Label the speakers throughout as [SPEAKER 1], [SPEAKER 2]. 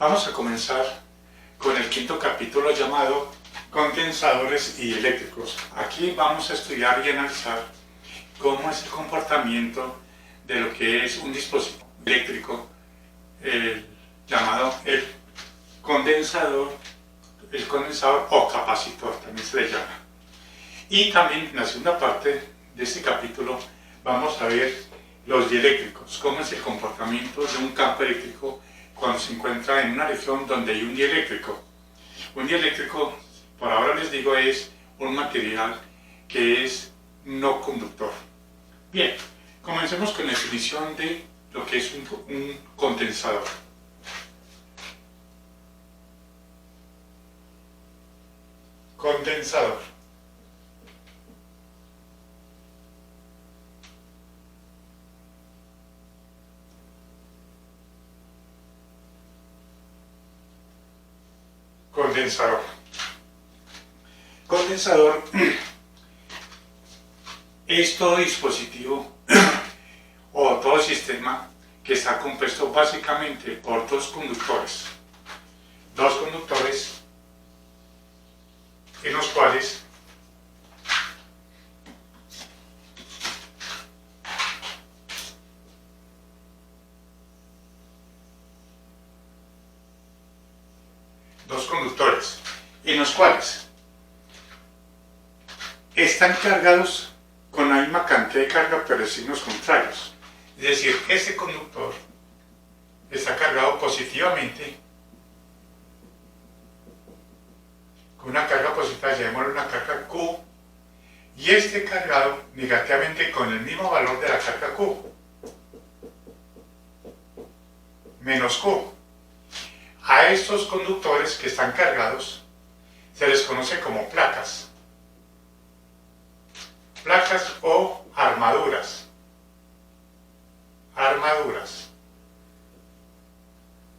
[SPEAKER 1] Vamos a comenzar con el quinto capítulo llamado Condensadores y eléctricos. Aquí vamos a estudiar y analizar cómo es el comportamiento de lo que es un dispositivo eléctrico llamado el condensador o capacitor, también se le llama. Y también en la segunda parte de este capítulo vamos a ver los dieléctricos, cómo es el comportamiento de un campo eléctrico cuando se encuentra en una región donde hay un dieléctrico. Un dieléctrico, por ahora les digo, es un material que es no conductor. Bien, comencemos con la definición de lo que es un condensador. Condensador. Condensador. Condensador es todo dispositivo o todo sistema que está compuesto básicamente por dos conductores. Dos conductores en los cuales están cargados con la misma cantidad de carga pero de signos contrarios. Es decir, este conductor está cargado positivamente con una carga positiva, llamémosle una carga Q, y este cargado negativamente con el mismo valor de la carga Q, menos Q. A estos conductores que están cargados se les conoce como placas. Placas o armaduras. Armaduras.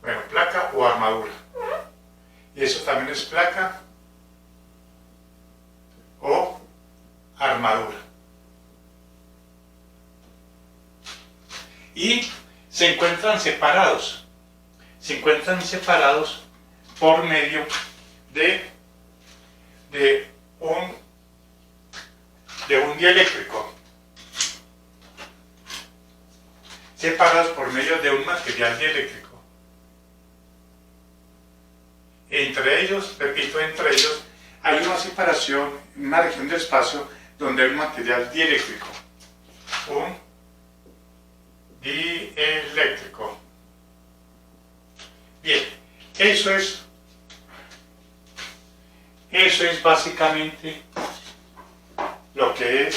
[SPEAKER 1] Bueno, placa o armadura. Y eso también es placa o armadura. Y se encuentran separados. Se encuentran separados por medio de un dieléctrico, separados por medio de un material dieléctrico. Entre ellos, repito, entre ellos hay una separación, una región del espacio donde hay un material dieléctrico, un dieléctrico. Bien, eso es básicamente lo que es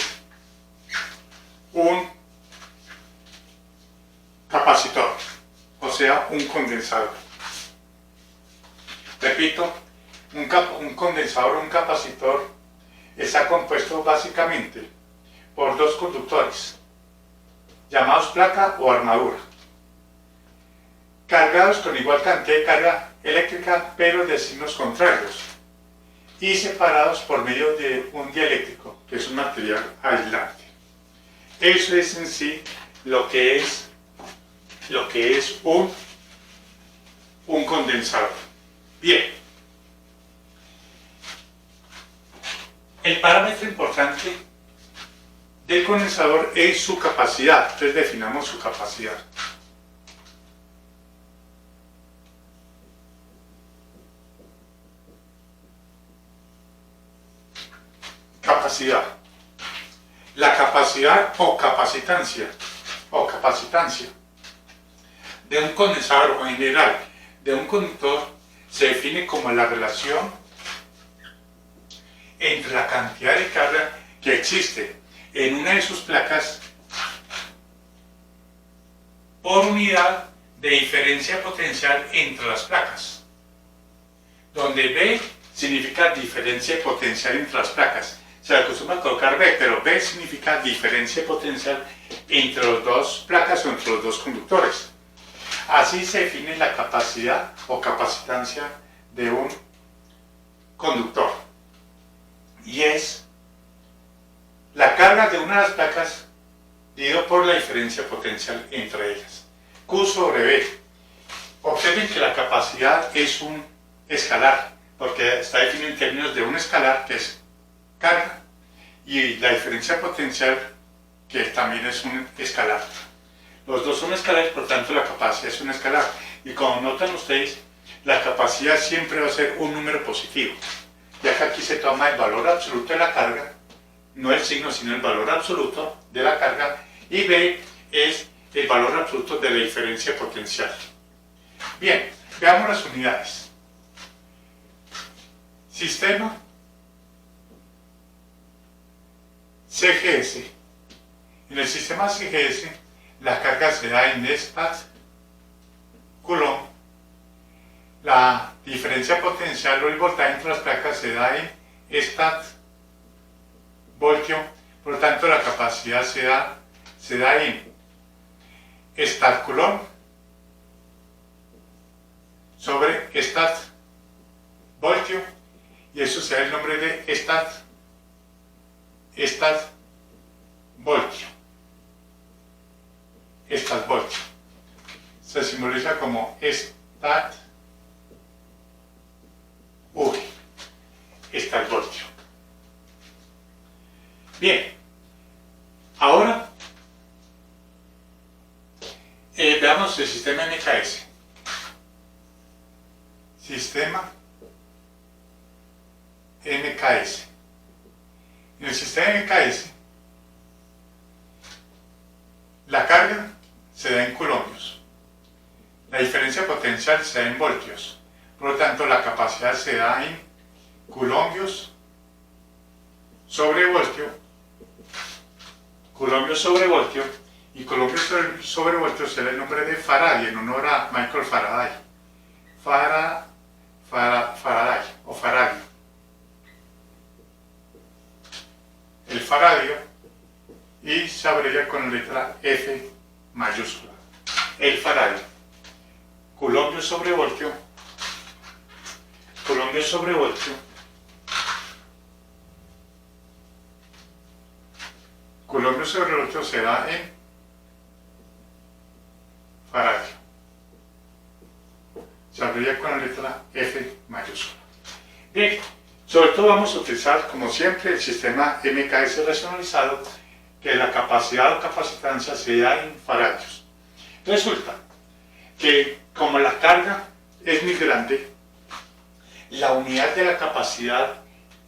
[SPEAKER 1] un capacitor, o sea, un condensador. Repito, un condensador o un capacitor está compuesto básicamente por dos conductores, llamados placa o armadura, cargados con igual cantidad de carga eléctrica, pero de signos contrarios, y separados por medio de un dieléctrico, que es un material aislante. Eso es en sí lo que es un condensador. Bien. El parámetro importante del condensador es su capacidad. Entonces definamos su capacidad. Capacidad. La capacidad o capacitancia de un condensador o en general de un conductor se define como la relación entre la cantidad de carga que existe en una de sus placas por unidad de diferencia potencial entre las placas, donde B significa diferencia potencial entre las placas. Se acostumbra a colocar B, pero B significa diferencia potencial entre las dos placas o entre los dos conductores. Así se define la capacidad o capacitancia de un conductor. Y es la carga de una de las placas dividido por la diferencia potencial entre ellas. Q sobre B. Observen que la capacidad es un escalar, porque está definido en términos de un escalar, que es carga, y la diferencia potencial, que también es un escalar. Los dos son escalares, por tanto la capacidad es un escalar. Y como notan ustedes, la capacidad siempre va a ser un número positivo, ya que aquí se toma el valor absoluto de la carga, no el signo, sino el valor absoluto de la carga, y B es el valor absoluto de la diferencia potencial. Bien, veamos las unidades. Sistema CGS. En el sistema CGS, la carga se da en Stat Coulomb. La diferencia potencial o el voltaje entre las placas se da en Stat Voltio. Por lo tanto, la capacidad se da en Stat Coulomb sobre Stat Voltio, y eso se da el nombre de Stat Voltio. Stat Voltio se simboliza como Stat V, Stat Voltio. Bien, ahora veamos el sistema MKS. Sistema MKS. En el sistema MKS, la carga se da en coulombios, la diferencia potencial se da en voltios, por lo tanto la capacidad se da en coulombios sobre voltio, y coulombios sobre voltio se da el nombre de Faraday en honor a Michael Faraday. Faraday o Faraday. El faradio, y se abrevia con la letra F mayúscula. El faradio. Coulombios sobre voltio. Coulombios sobre voltio. Coulombios sobre voltio se da en faradio. Se abrevia con la letra F mayúscula. Bien, sobre todo vamos a utilizar, como siempre, el sistema MKS racionalizado, que la capacidad o capacitancia se da en faradios. Resulta que como la carga es muy grande, la unidad de la capacidad,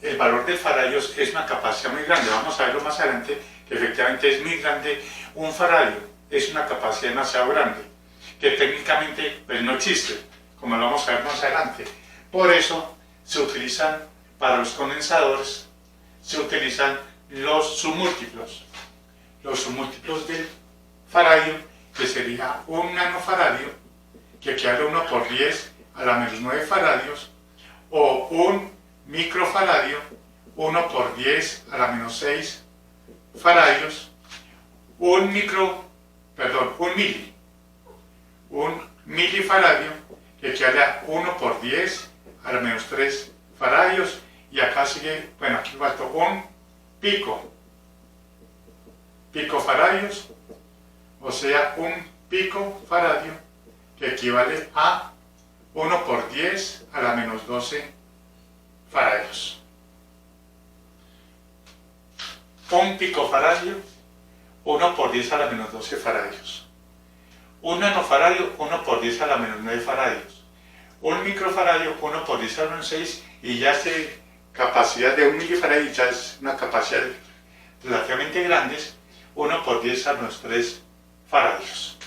[SPEAKER 1] el valor de faradios es una capacidad muy grande. Vamos a verlo más adelante, que efectivamente es muy grande. Un faradio es una capacidad demasiado grande, que técnicamente pues, no existe, como lo vamos a ver más adelante. Por eso se utilizan, para los condensadores, se utilizan los submúltiplos. Los submúltiplos del faradio, que sería un nanofaradio, que equivale a 1 por 10 a la menos 9 faradios, o un microfaradio, 1 por 10 a la menos 6 faradios, un milifaradio, que equivale a 1 por 10 a la menos 3 faradios, y acá sigue, bueno, aquí falta un picofaradios, o sea, un picofaradio, que equivale a 1 por 10 a la menos 12 faradios. Un picofaradio, 1 por 10 a la menos 12 faradios. Un nanofaradio, 1 por 10 a la menos 9 faradios. Un microfaradio, 1 por 10 a la menos 6, y ya se capacidad de un milifaradio, ya es una capacidad relativamente grandes, 1 por 10 a menos 3 faradios.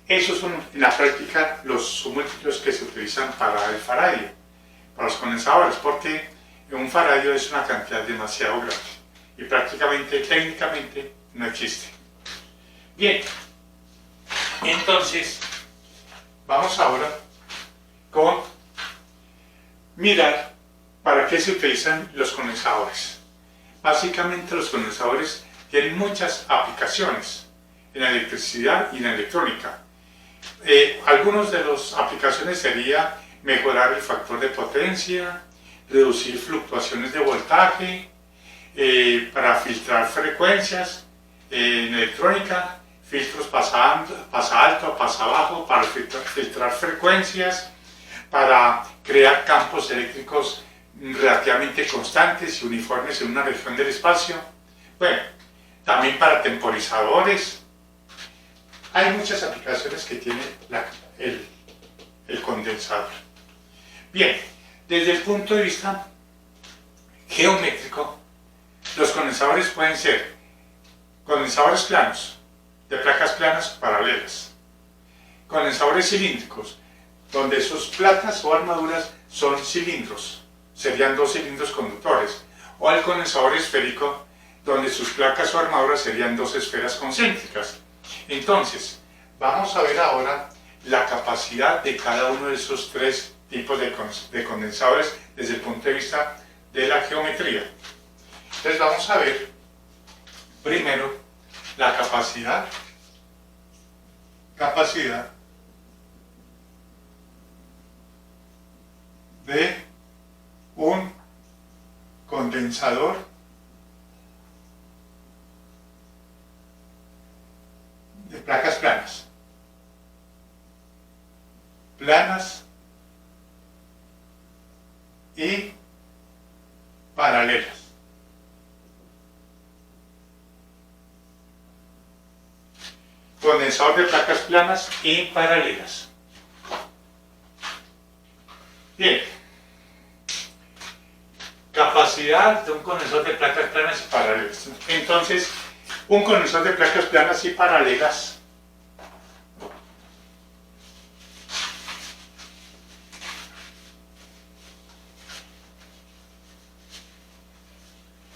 [SPEAKER 1] Esos son en la práctica los submúltiplos que se utilizan para el faradio, para los condensadores, porque un faradio es una cantidad demasiado grande y prácticamente, técnicamente, no existe. Bien, entonces vamos ahora con mirar para qué se utilizan los condensadores. Básicamente los condensadores tienen muchas aplicaciones en la electricidad y en la electrónica. Algunas de las aplicaciones sería mejorar el factor de potencia, reducir fluctuaciones de voltaje, para filtrar frecuencias en electrónica, filtros pasa alto, pasa bajo, para filtrar frecuencias, para crear campos eléctricos relativamente constantes y uniformes en una región del espacio. Bueno, también para temporizadores. Hay muchas aplicaciones que tiene el condensador. Bien, desde el punto de vista geométrico, los condensadores pueden ser condensadores planos, de placas planas paralelas, condensadores cilíndricos, donde sus placas o armaduras son cilindros, serían dos cilindros conductores, o el condensador esférico, donde sus placas o armaduras serían dos esferas concéntricas. Entonces, vamos a ver ahora la capacidad de cada uno de esos tres tipos de condensadores desde el punto de vista de la geometría. Entonces vamos a ver primero la capacidad de un condensador de placas planas y paralelas. Condensador de placas planas y paralelas. Bien. Capacidad de un condensador de placas planas y paralelas. Entonces, un condensador de placas planas y paralelas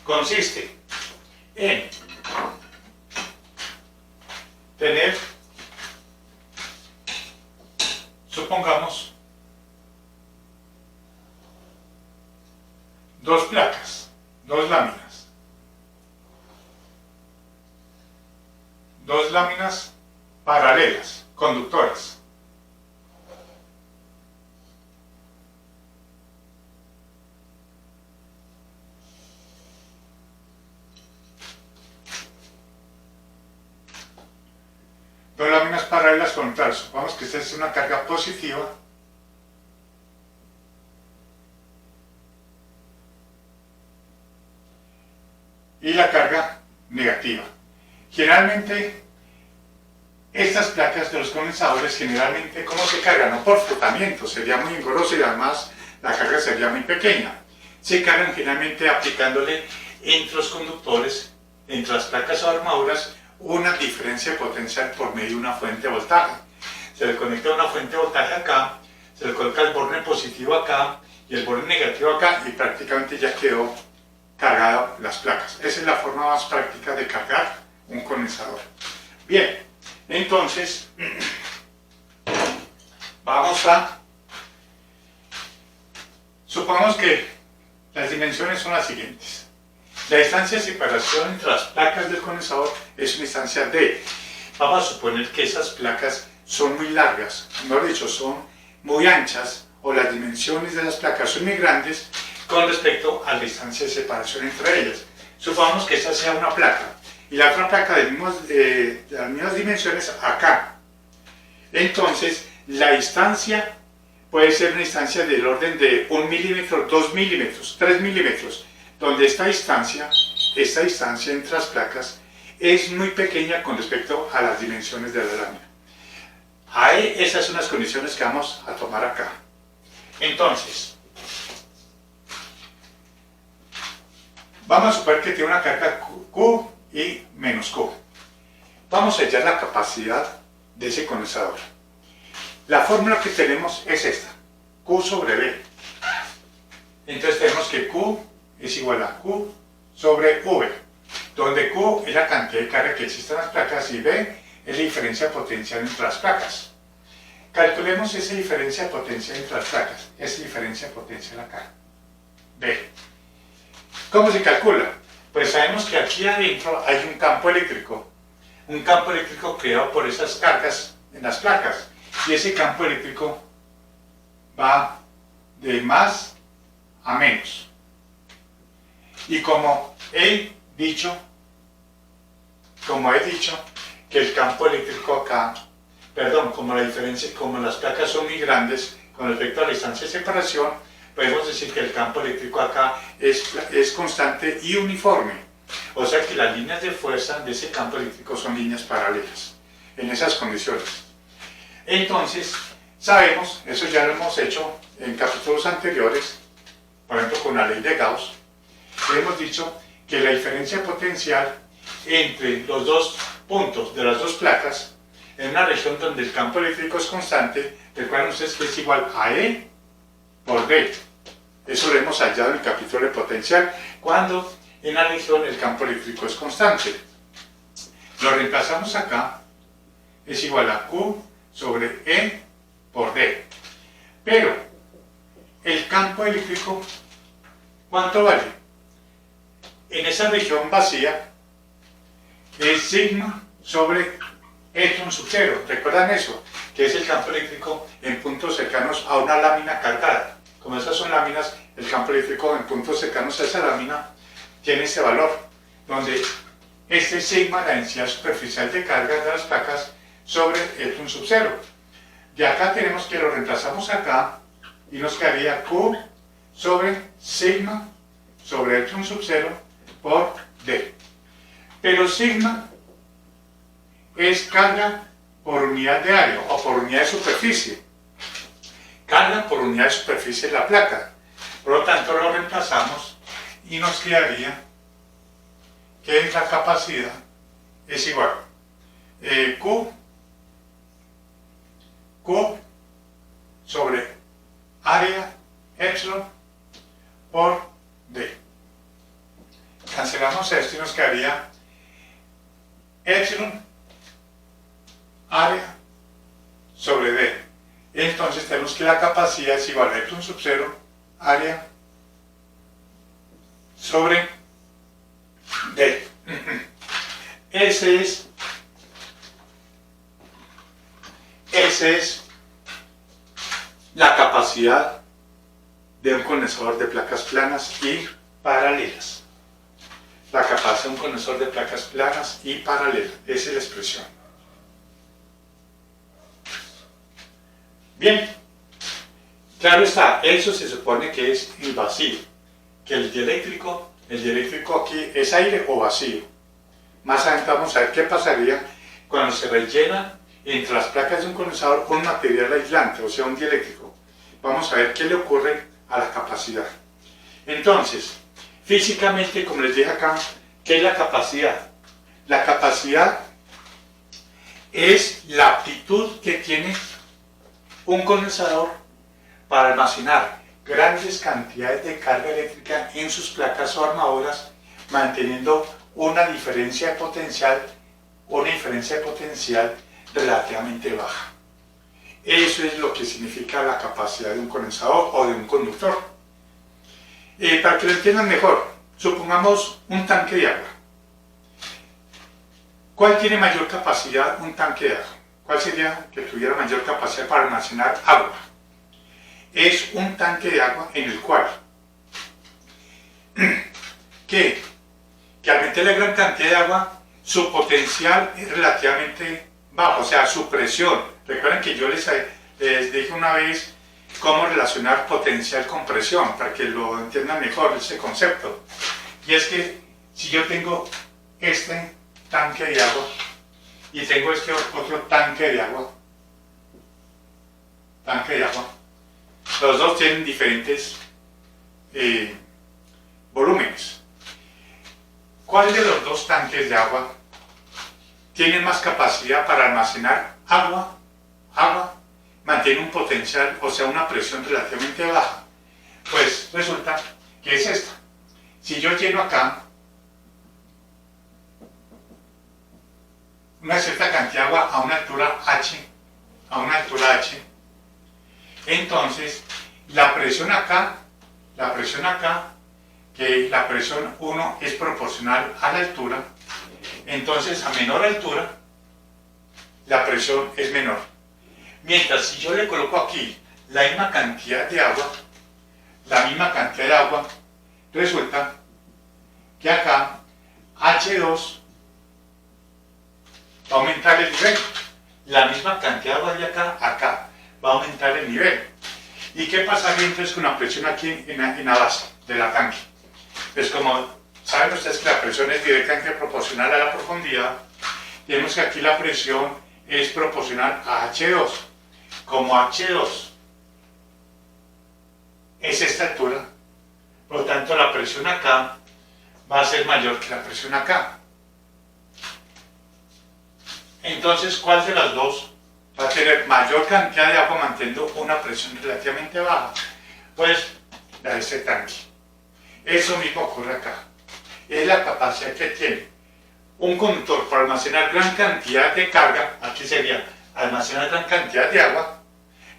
[SPEAKER 1] consiste en tener, supongamos, dos placas, dos láminas paralelas, conductoras. Dos láminas paralelas conductoras. Supongamos que esta es una carga positiva y la carga negativa. Generalmente, estas placas de los condensadores, generalmente, ¿cómo se cargan? No por frotamiento, sería muy engorroso y además la carga sería muy pequeña. Se cargan generalmente aplicándole entre los conductores, entre las placas o armaduras, una diferencia potencial por medio de una fuente de voltaje. Se le conecta una fuente de voltaje acá, se le coloca el borne positivo acá y el borne negativo acá y prácticamente ya quedó cargado las placas. Esa es la forma más práctica de cargar un condensador. Bien, entonces supongamos que las dimensiones son las siguientes. La distancia de separación entre las placas del condensador es una distancia D. Vamos a suponer que esas placas son muy largas, mejor dicho, son muy anchas, o las dimensiones de las placas son muy grandes con respecto a la distancia de separación entre ellas. Supongamos que esta sea una placa y la otra placa de las mismas dimensiones acá. Entonces, la distancia puede ser una distancia del orden de 1 milímetro, 2 milímetros, 3 milímetros, donde esta distancia entre las placas es muy pequeña con respecto a las dimensiones de la lámina. Ahí, esas son las condiciones que vamos a tomar acá. Entonces, vamos a suponer que tiene una carga Q y menos Q. Vamos a hallar la capacidad de ese condensador. La fórmula que tenemos es esta, Q sobre V. Entonces tenemos que Q es igual a Q sobre V, donde Q es la cantidad de carga que existe en las placas y V es la diferencia potencial entre las placas. Calculemos esa diferencia potencial entre las placas, esa diferencia potencial acá, V. ¿Cómo se calcula? Pues sabemos que aquí adentro hay un campo eléctrico creado por esas cargas en las placas, y ese campo eléctrico va de más a menos. Y como he dicho, que el campo eléctrico acá, perdón, como la diferencia, como las placas son muy grandes con respecto a la distancia de separación, podemos decir que el campo eléctrico acá es constante y uniforme. O sea que las líneas de fuerza de ese campo eléctrico son líneas paralelas en esas condiciones. Entonces, sabemos, eso ya lo hemos hecho en capítulos anteriores, por ejemplo con la ley de Gauss, hemos dicho que la diferencia potencial entre los dos puntos de las dos placas en una región donde el campo eléctrico es constante, recuerden ustedes que es igual a E por D. Eso lo hemos hallado en el capítulo de potencial, cuando en la región el campo eléctrico es constante. Lo reemplazamos acá, es igual a Q sobre E por D. Pero el campo eléctrico, ¿cuánto vale? En esa región vacía es sigma sobre Epsilon sub 0. ¿Recuerdan eso? Que es el campo eléctrico en puntos cercanos a una lámina cargada. Como esas son láminas, el campo eléctrico en puntos cercanos a esa lámina tiene ese valor, donde este es sigma, la densidad superficial de carga de las placas, sobre Epsilon sub 0. De acá tenemos que lo reemplazamos acá y nos quedaría Q sobre sigma sobre Epsilon sub 0 por D. Pero sigma es carga por unidad de área o por unidad de superficie. Carga por unidad de superficie de la placa. Por lo tanto, lo reemplazamos y nos quedaría que la capacidad es igual Q sobre área epsilon por D. Cancelamos esto y nos quedaría epsilon área sobre D. Entonces tenemos que la capacidad es igual a epsilon sub 0 área sobre D. Ese es la capacidad de un condensador de placas planas y paralelas. La capacidad de un condensador de placas planas y paralelas. Esa es la expresión. Bien, claro está, eso se supone que es el vacío, que el dieléctrico aquí es aire o vacío. Más adelante vamos a ver qué pasaría cuando se rellena entre las placas de un condensador un material aislante, o sea, un dieléctrico. Vamos a ver qué le ocurre a la capacidad. Entonces, físicamente, como les dije acá, ¿qué es la capacidad? La capacidad es la aptitud que tiene un condensador para almacenar grandes cantidades de carga eléctrica en sus placas o armaduras, manteniendo una diferencia de potencial relativamente baja. Eso es lo que significa la capacidad de un condensador o de un conductor. Para que lo entiendan mejor, supongamos un tanque de agua. ¿Cuál tiene mayor capacidad? Un tanque de agua. ¿Cuál sería que tuviera mayor capacidad para almacenar agua? Es un tanque de agua en el cual que al meterle gran cantidad de agua, su potencial es relativamente bajo, o sea, su presión. Recuerden que yo les dije una vez cómo relacionar potencial con presión, para que lo entiendan mejor ese concepto. Y es que si yo tengo este tanque de agua y tengo este otro tanque de agua, los dos tienen diferentes volúmenes. ¿Cuál de los dos tanques de agua tiene más capacidad para almacenar agua? Mantiene un potencial, o sea, una presión relativamente baja. Pues resulta que es esta. Si yo lleno acá una cierta cantidad de agua a una altura H, entonces la presión acá, que la presión 1 es proporcional a la altura, entonces a menor altura la presión es menor. Mientras si yo le coloco aquí la misma cantidad de agua, resulta que acá H2 va a aumentar el nivel. La misma cantidad de agua de acá a acá va a aumentar el nivel. ¿Y qué pasaría entonces con la presión aquí en la base de la tanque? Pues como saben ustedes que la presión es directamente proporcional a la profundidad, tenemos que aquí la presión es proporcional a H2. Como H2 es esta altura, por lo tanto la presión acá va a ser mayor que la presión acá. Entonces, ¿cuál de las dos va a tener mayor cantidad de agua manteniendo una presión relativamente baja? Pues la de este tanque. Eso mismo ocurre acá. Es la capacidad que tiene un conductor para almacenar gran cantidad de carga, aquí sería almacenar gran cantidad de agua,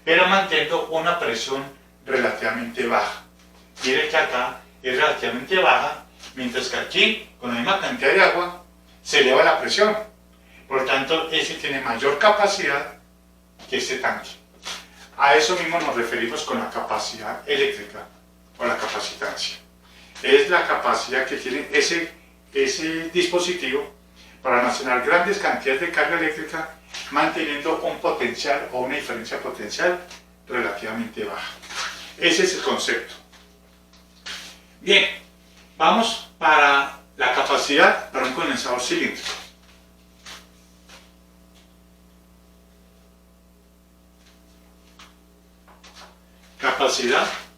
[SPEAKER 1] pero manteniendo una presión relativamente baja. Mire que acá es relativamente baja, mientras que aquí, con la misma cantidad de agua, se eleva la presión. Por lo tanto, ese tiene mayor capacidad que este tanque. A eso mismo nos referimos con la capacidad eléctrica o la capacitancia. Es la capacidad que tiene ese dispositivo para almacenar grandes cantidades de carga eléctrica manteniendo un potencial o una diferencia potencial relativamente baja. Ese es el concepto. Bien, vamos para la capacidad para un condensador cilíndrico. Capacidad para un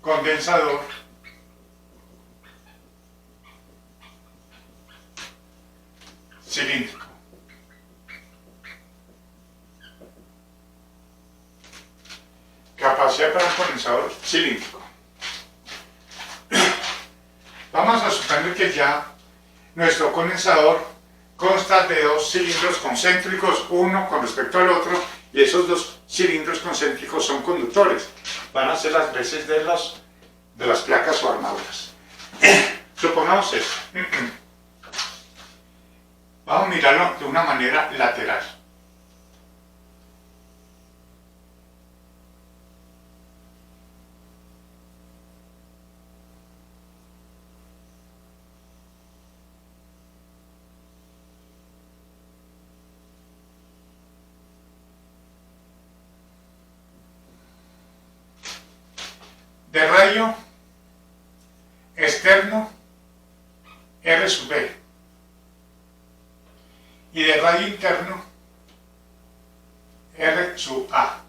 [SPEAKER 1] condensador cilíndrico. Capacidad para un condensador cilíndrico. Vamos a suponer que ya nuestro condensador consta de dos cilindros concéntricos, uno con respecto al otro, y esos dos cilindros concéntricos son conductores. Van a ser las veces de las placas o armaduras. Supongamos esto. Vamos a mirarlo de una manera lateral. De rayo externo R sub B y de rayo interno R sub A.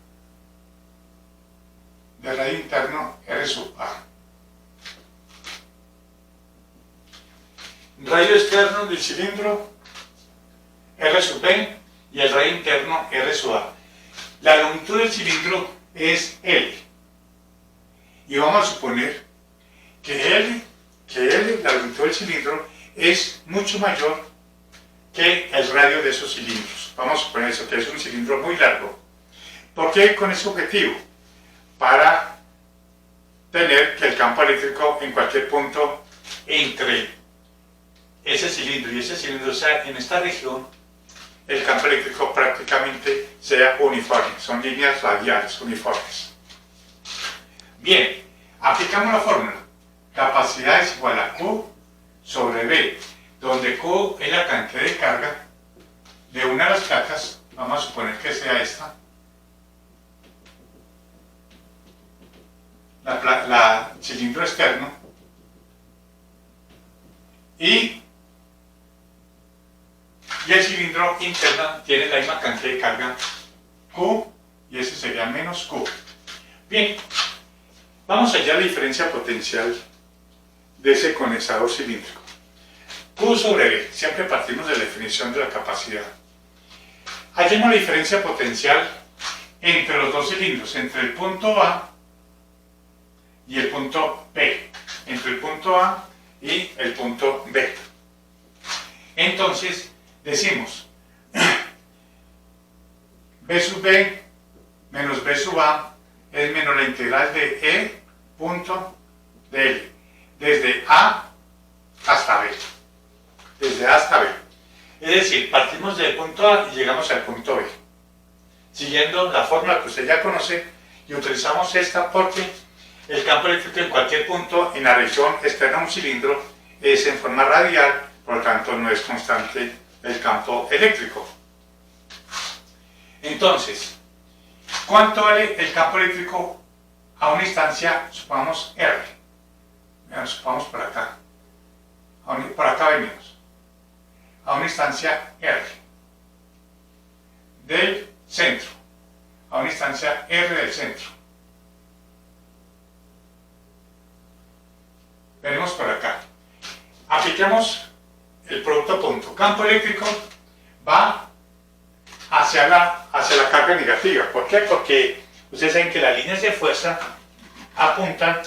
[SPEAKER 1] De rayo interno R sub A. Rayo externo del cilindro R sub B y el rayo interno R sub A. La longitud del cilindro es L. Y vamos a suponer que L, la longitud del cilindro, es mucho mayor que el radio de esos cilindros. Vamos a suponer eso, que es un cilindro muy largo. ¿Por qué con ese objetivo? Para tener que el campo eléctrico en cualquier punto entre ese cilindro y ese cilindro, o sea, en esta región, el campo eléctrico prácticamente sea uniforme. Son líneas radiales uniformes. Bien, aplicamos la fórmula. Capacidad es igual a Q sobre B, donde Q es la cantidad de carga de una de las placas, vamos a suponer que sea esta, la cilindro externo, y el cilindro interno tiene la misma cantidad de carga Q, y ese sería menos Q. Bien. Vamos allá a la diferencia potencial de ese condensador cilíndrico. Q sobre B. Siempre partimos de la definición de la capacidad. Hallemos la diferencia potencial entre los dos cilindros, entre el punto A y el punto B. Entre el punto A y el punto B. Entonces, decimos B sub B menos B sub A es menos la integral de E punto de L, desde A hasta B. Desde A hasta B. Es decir, partimos del punto A y llegamos al punto B. Siguiendo la fórmula que usted ya conoce, Y utilizamos esta porque el campo eléctrico en cualquier punto en la región externa de un cilindro es en forma radial, por lo tanto no es constante el campo eléctrico. Entonces, ¿cuánto vale el campo eléctrico a una instancia, supongamos R? Supongamos por acá. Por acá venimos. A una instancia R. Del centro. A una instancia R del centro. Venimos por acá. Apliquemos el producto punto. Campo eléctrico va hacia la carga negativa. ¿Por qué? Porque ustedes saben que las líneas de fuerza apuntan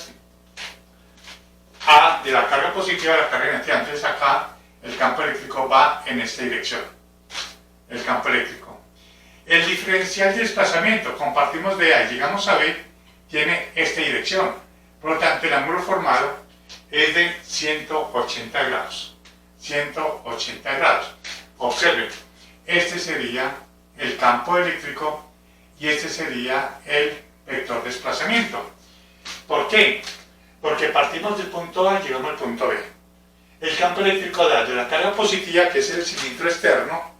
[SPEAKER 1] de la carga positiva a la carga negativa. Entonces acá el campo eléctrico va en esta dirección. El campo eléctrico. El diferencial de desplazamiento, compartimos de A y llegamos a B, tiene esta dirección. Por lo tanto, el ángulo formado es de 180 grados. 180 grados. Observen, este sería el campo eléctrico y este sería el vector de desplazamiento. ¿Por qué? Porque partimos del punto A y llegamos al punto B. El campo eléctrico da de la carga positiva, que es el cilindro externo,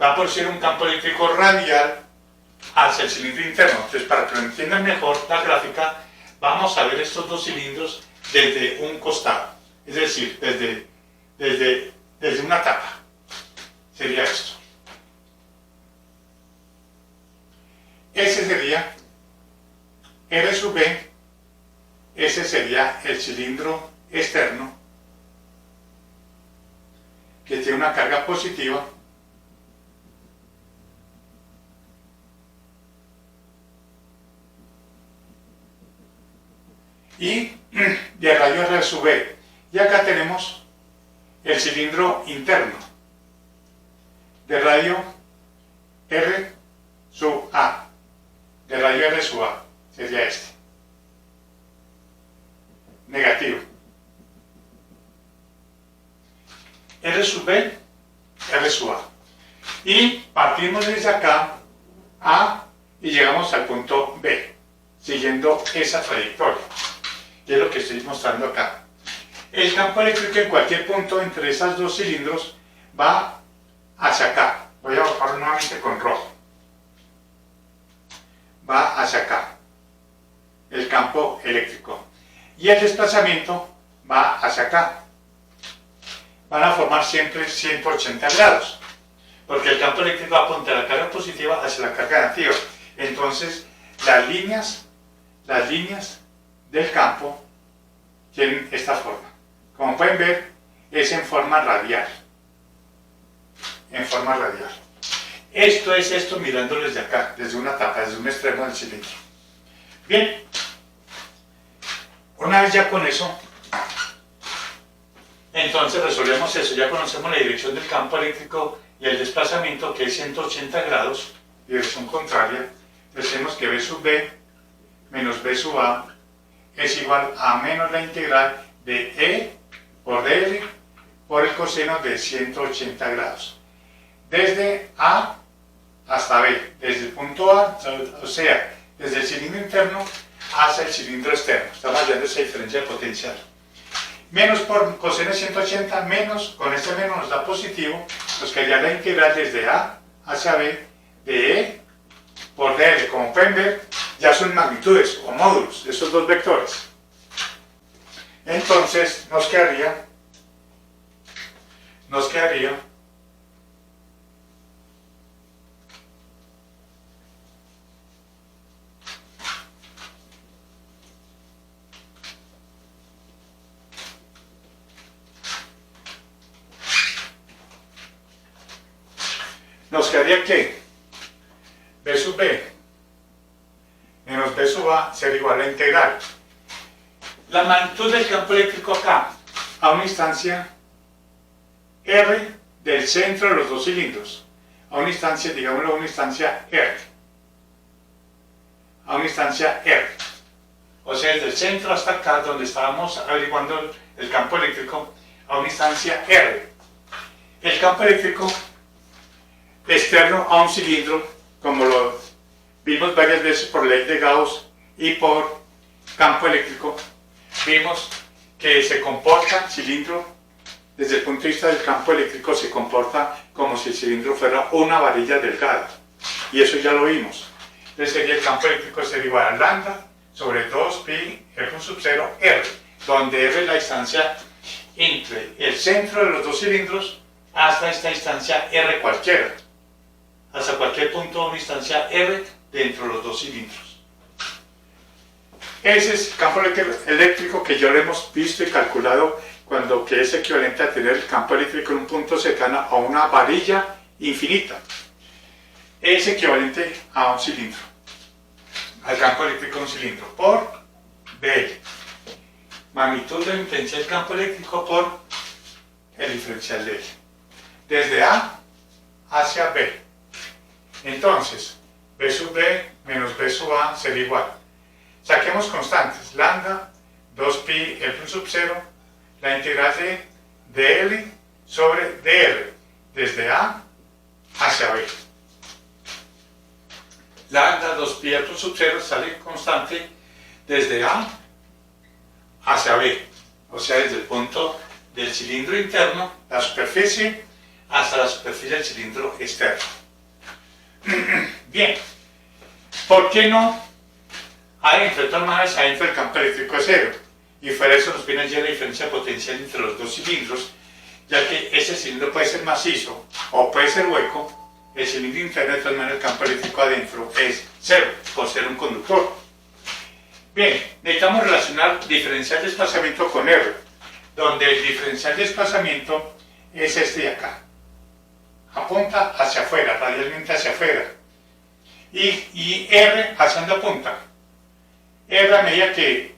[SPEAKER 1] va por ser un campo eléctrico radial hacia el cilindro interno. Entonces, para que lo entiendan mejor la gráfica, vamos a ver estos dos cilindros desde un costado, es decir, desde una tapa. Sería esto. Ese sería R sub B, ese sería el cilindro externo que tiene una carga positiva y de radio R sub B. Y acá tenemos el cilindro interno de radio R sub A. De radio R sub A sería este. Negativo. R sub B, R sub A. Y partimos desde acá A y llegamos al punto B, siguiendo esa trayectoria, que es lo que estoy mostrando acá. El campo eléctrico en cualquier punto entre esos dos cilindros va hacia acá. Voy a bajarlo nuevamente con rojo. Va hacia acá. El campo eléctrico. Y el desplazamiento va hacia acá. Van a formar siempre 180 grados. Porque el campo eléctrico apunta la carga positiva hacia la carga negativa. Entonces, las líneas del campo tienen esta forma. Como pueden ver, es en forma radial. En forma radial. Esto es esto mirándolo desde acá, desde una tapa, desde un extremo del cilindro. Bien. Una vez ya con eso, entonces resolvemos eso. Ya conocemos la dirección del campo eléctrico y el desplazamiento, que es 180 grados, dirección contraria. Entonces tenemos que B sub B menos B sub A es igual a menos la integral de E por dl por el coseno de 180 grados. Desde A hasta B, desde el punto A, o sea, desde el cilindro interno hacia el cilindro externo. Estamos hallando esa diferencia de potencial. Menos por coseno de 180, menos, con este menos nos da positivo, nos quedaría la integral desde A hacia B de E por dl. Como pueden ver, ya son magnitudes o módulos de esos dos vectores. Entonces nos quedaría que B sub B menos B sub A será igual a la integral. La magnitud del campo eléctrico acá, a una instancia R del centro de los dos cilindros, a una instancia, digámoslo, a una instancia R. A una instancia R. O sea, desde el centro hasta acá, donde estábamos averiguando el campo eléctrico, a una instancia R. El campo eléctrico externo a un cilindro, como lo vimos varias veces por ley de Gauss y por campo eléctrico, vimos que se comporta el cilindro, desde el punto de vista del campo eléctrico, se comporta como si el cilindro fuera una varilla delgada. Y eso ya lo vimos. Entonces sería el campo eléctrico sería igual a lambda sobre 2pi R1 R, donde R es la distancia entre el centro de los dos cilindros hasta esta distancia R cualquiera, hasta cualquier punto de una distancia R dentro de los dos cilindros. Ese es el campo eléctrico que ya lo hemos visto y calculado, cuando que es equivalente a tener el campo eléctrico en un punto cercano a una varilla infinita. Es equivalente a un cilindro, al campo eléctrico de un cilindro, por BL. Magnitud del diferencial del campo eléctrico por el diferencial de L. Desde A hacia B. Entonces, B sub B menos B sub A sería igual. Saquemos constantes. Lambda 2pi L1 la integral de dl sobre dr desde A hacia B. Lambda 2pi L1 sale constante desde A hacia B, o sea, desde el punto del cilindro interno, la superficie, hasta la superficie del cilindro externo. Bien, ¿por qué no adentro? De todas maneras, adentro del campo eléctrico es cero, y fuera eso nos viene ya la diferencia potencial entre los dos cilindros, ya que ese cilindro puede ser macizo o puede ser hueco. El cilindro interno, de todas maneras, el campo eléctrico adentro es cero, por ser un conductor. Bien, necesitamos relacionar diferencial de desplazamiento con R, donde el diferencial de desplazamiento es este de acá. Apunta hacia afuera, radialmente hacia afuera. Y R hacia donde apunta. R a medida que,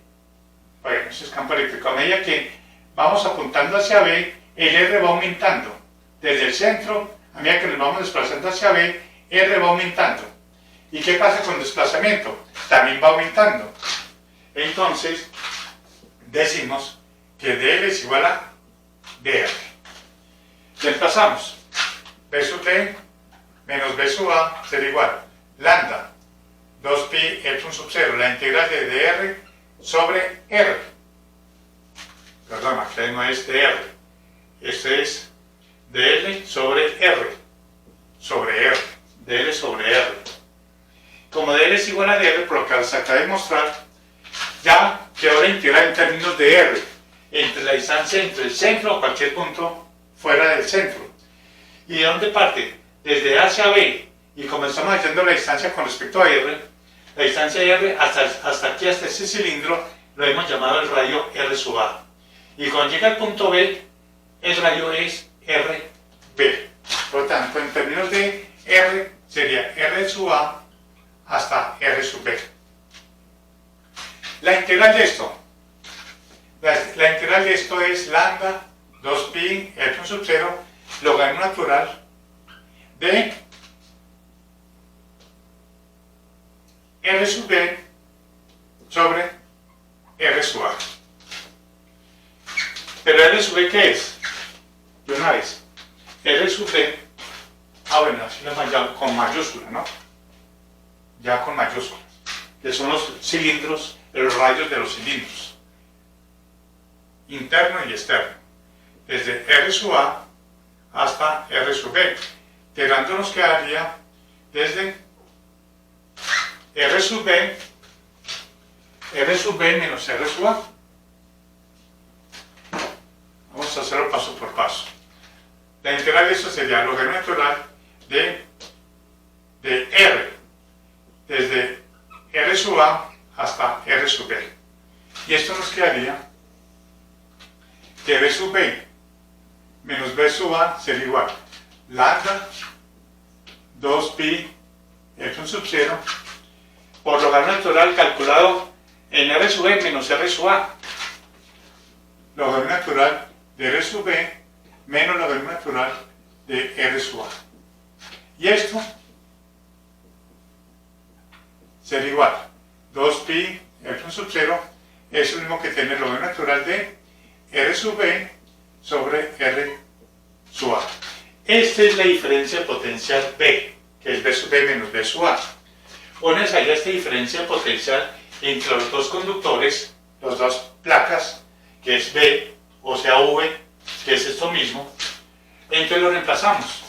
[SPEAKER 1] bueno, ese es campo eléctrico, a medida que vamos apuntando hacia B, el R va aumentando. Desde el centro, a medida que nos vamos desplazando hacia B, R va aumentando. ¿Y qué pasa con el desplazamiento? También va aumentando. Entonces, decimos que dl es igual a dr. Desplazamos. B sub d menos B sub a será igual lambda 2pi L1 la integral de dr sobre r. Perdón, aquí no es dr. Este es dl sobre r. Sobre r. dl sobre r. Como dl es igual a dr, por lo que se acaba de mostrar, ya quedó la integral en términos de R, entre la distancia entre el centro o cualquier punto fuera del centro. ¿Y de dónde parte? Desde A hacia B, y como estamos hallando la distancia con respecto a R, la distancia de R hasta aquí, hasta ese cilindro, lo hemos llamado el radio R sub A. Y cuando llega al punto B, el radio es RB. Por lo tanto, en términos de R, sería R sub A hasta R sub B. La integral de esto, la integral de esto es lambda 2pi L1 logaritmo natural de R sub B sobre R sub A. Pero R sub B, ¿qué es? De una vez, R sub B, bueno, así lo llamo con mayúscula, ¿no? Ya con mayúsculas, que son los cilindros, los rayos de los cilindros, interno y externo, desde R sub A hasta R sub B. Integrando nos quedaría desde R sub B menos R sub A. Vamos a hacerlo paso por paso. La integral de esto sería logaritmo natural de R, desde R sub A hasta R sub B. Y esto nos quedaría que B sub B menos B sub A sería igual lambda 2pi L1 por logaritmo natural calculado en R sub B menos R sub A. Logaritmo natural de R sub B menos logaritmo natural de R sub A. Y esto sería igual 2pi L1 es lo mismo que tener logaritmo natural de R sub B sobre R sub A. Esta es la diferencia potencial B, que es B sub B menos B sub A. pones allá esta diferencia potencial entre los dos conductores, las dos placas, que es B, o sea V, que es esto mismo, entonces lo reemplazamos.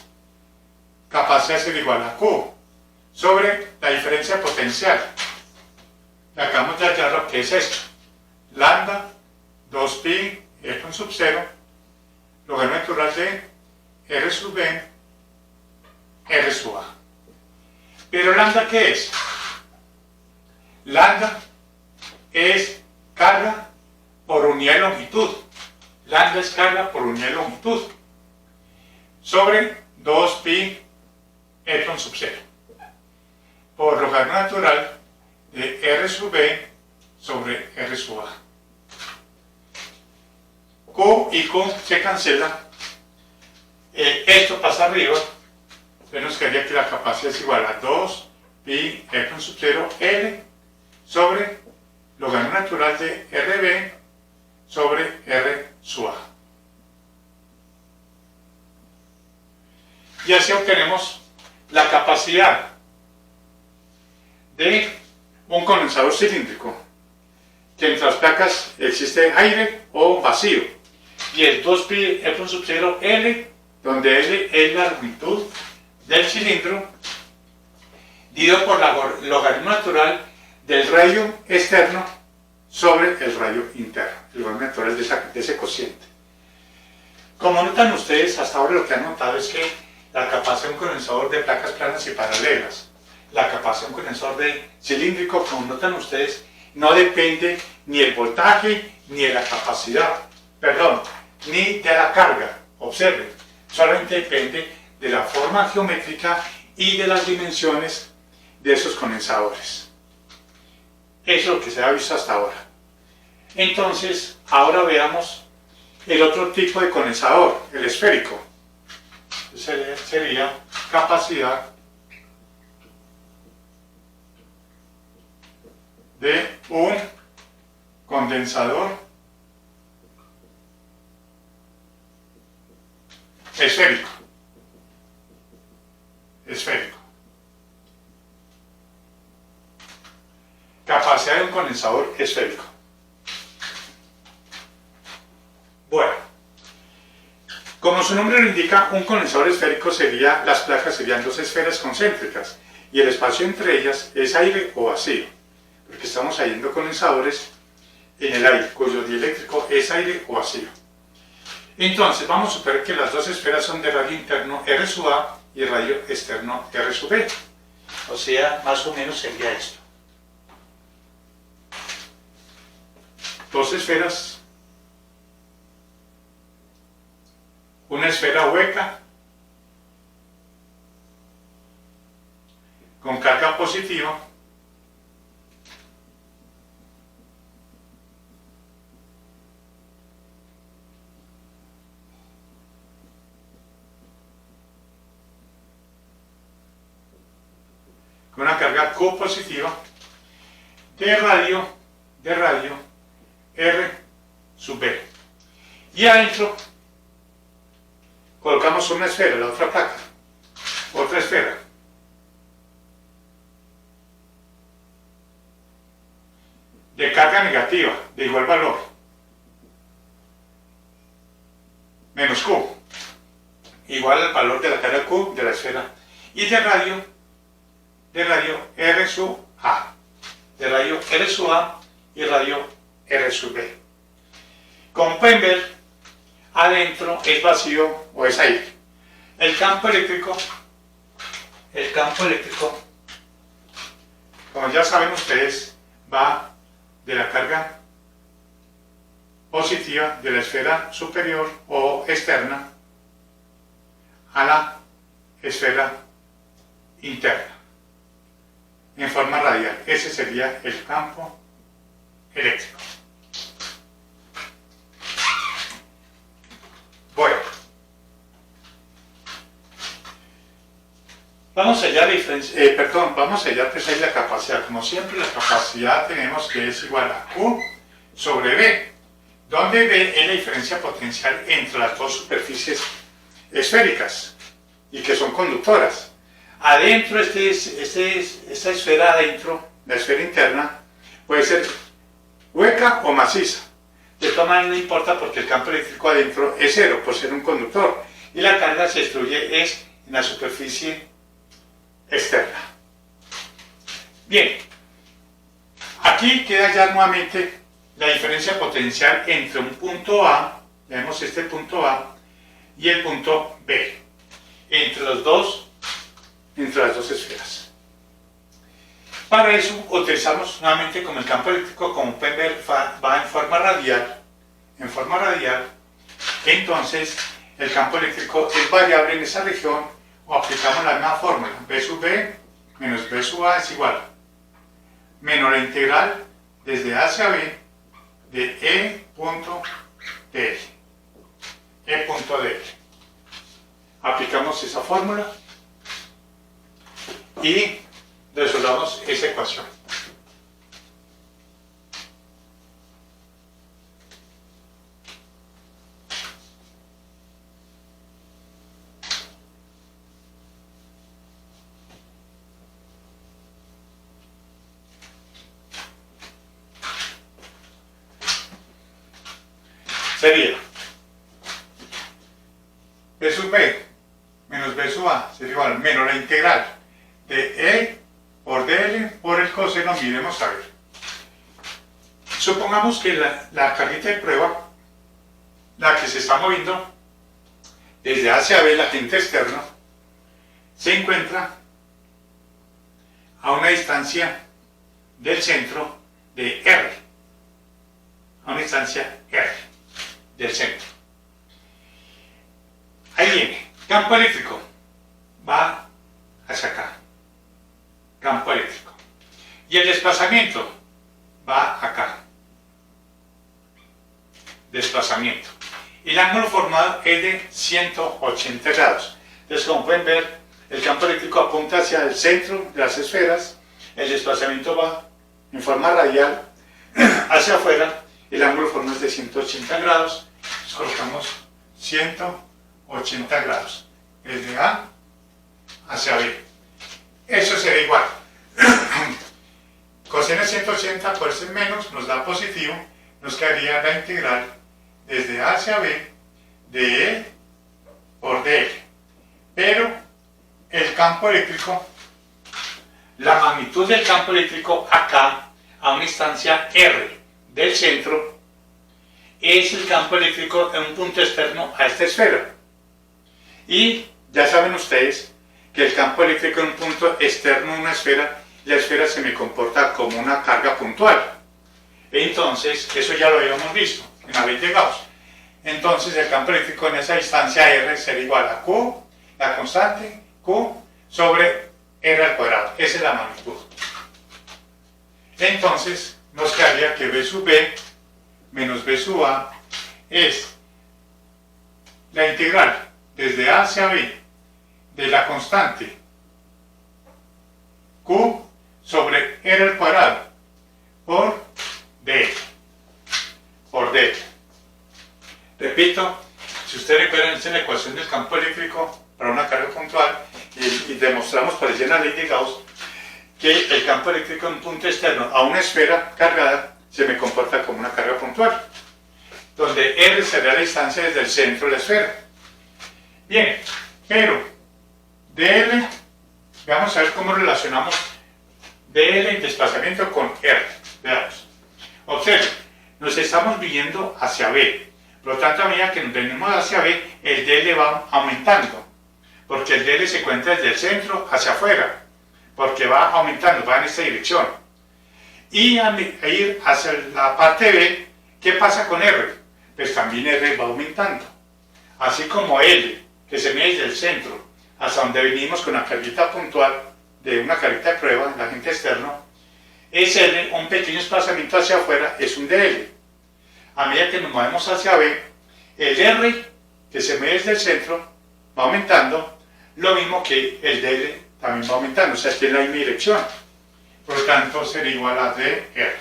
[SPEAKER 1] Capacidad es igual a Q sobre la diferencia potencial. Le acabamos de hallar lo que es esto. Lambda 2pi E con sub 0, logaritmo natural de R sub B, R sub A. Pero lambda, ¿qué es? Lambda es carga por unidad de longitud. Lambda es carga por unidad de longitud sobre 2pi epsilon sub 0 por logaritmo natural de R sub B sobre R sub A. Q y Q se cancelan. Esto pasa arriba. Entonces nos quedaría que la capacidad es igual a 2pi epsilon sub 0 L sobre logaritmo natural de RB sobre R sub A. Y así obtenemos la capacidad de un condensador cilíndrico, que entre las placas existe aire o vacío, y el 2pi epsilon sub 0 L, donde L es la longitud del cilindro, dividido por la logaritmo natural del radio externo sobre el radio interno, el logaritmo natural de ese cociente. Como notan ustedes, hasta ahora lo que han notado es que la capacidad de un condensador de placas planas y paralelas, la capacidad de un condensador de cilíndrico, como notan ustedes, no depende ni del voltaje, ni de la capacidad, ni de la carga. Observen, solamente depende de la forma geométrica y de las dimensiones de esos condensadores. Eso es lo que se ha visto hasta ahora. Entonces, ahora veamos el otro tipo de condensador, el esférico. Sería capacidad de un condensador esférico. Capacidad de un condensador esférico. Bueno, como su nombre lo indica, un condensador esférico las placas serían dos esferas concéntricas y el espacio entre ellas es aire o vacío, porque estamos hallando condensadores en el aire, cuyo dieléctrico es aire o vacío. Entonces vamos a suponer que las dos esferas son de radio interno R sub A y radio externo R sub B. O sea, más o menos sería esto. Dos esferas, una esfera hueca con carga positiva con una carga Q positiva de radio R sub B. Y adentro colocamos una esfera, la otra placa, otra esfera. De carga negativa, de igual valor, menos Q, igual al valor de la carga Q de la esfera, y de radio R sub A, de radio R sub A y radio R sub B. Como pueden ver, adentro es vacío o es aire. El campo eléctrico, como ya saben ustedes, va de la carga positiva de la esfera superior o externa a la esfera interna en forma radial. Ese sería el campo eléctrico. Bueno, vamos a hallar pues ahí la capacidad. Como siempre, la capacidad tenemos que es igual a Q sobre B, donde B es la diferencia potencial entre las dos superficies esféricas y que son conductoras. Adentro, esta esfera adentro, la esfera interna, puede ser hueca o maciza. De todas maneras no importa porque el campo eléctrico adentro es cero por ser un conductor y la carga se destruye es en la superficie externa. Bien, aquí queda ya nuevamente la diferencia potencial entre un punto A, vemos este punto A, y el punto B, entre las dos esferas. Para eso utilizamos nuevamente como el campo eléctrico, como pueden ver, va en forma radial, entonces el campo eléctrico es variable en esa región, o aplicamos la misma fórmula, B sub B menos B sub A es igual, menos la integral desde A hacia B de E punto dl. E punto dl. Aplicamos esa fórmula y resolvamos esa ecuación. Sería B sub B menos B sub A sería igual menos la integral de E por dl por el coseno, miremos a ver. Supongamos que la carguita de prueba, la que se está moviendo desde A hacia B, la agente externo, se encuentra a una distancia del centro de R, a una distancia R del centro. Ahí viene, campo eléctrico, va hacia acá, campo eléctrico, y el desplazamiento va acá, desplazamiento. El ángulo formado es de 180 grados. Entonces, como pueden ver, el campo eléctrico apunta hacia el centro de las esferas, el desplazamiento va en forma radial hacia afuera, el ángulo formado es de 180 grados, entonces colocamos 180 grados, desde A hacia B. Eso será igual. Coseno de 180 por ser menos nos da positivo, nos quedaría la integral desde A hacia B de E por dl. Pero el campo eléctrico, la magnitud del campo eléctrico acá, a una distancia R del centro, es el campo eléctrico en un punto externo a esta esfera. Y ya saben ustedes que el campo eléctrico en un punto externo a una esfera, la esfera se me comporta como una carga puntual. Entonces, eso ya lo habíamos visto en la ley de Gauss. Entonces, el campo eléctrico en esa distancia R será igual a Q, la constante, Q sobre R al cuadrado. Esa es la magnitud. Entonces, nos quedaría que B sub B menos B sub A es la integral desde A hacia B de la constante Q sobre R al cuadrado por D. Por D. Repito, si ustedes recuerdan, esta es la ecuación del campo eléctrico para una carga puntual y demostramos por allí en la ley de Gauss que el campo eléctrico en un punto externo a una esfera cargada se me comporta como una carga puntual, donde R será la distancia desde el centro de la esfera. Bien, pero dl, vamos a ver cómo relacionamos dl en desplazamiento con R. Veamos. Observen, nos estamos viniendo hacia B. Por lo tanto, a medida que nos venimos hacia B, el dl va aumentando, porque el dl se encuentra desde el centro hacia afuera, porque va aumentando, va en esta dirección. Y al ir hacia la parte B, ¿qué pasa con R? Pues también R va aumentando. Así como L, que se mide desde el centro hasta donde venimos con la carguita puntual de una carguita de prueba, el agente externo, es L, un pequeño desplazamiento hacia afuera, es un dl. A medida que nos movemos hacia B, el R, que se mide desde el centro, va aumentando, lo mismo que el dl también va aumentando, o sea, que en la misma dirección. Por lo tanto, será igual a dr.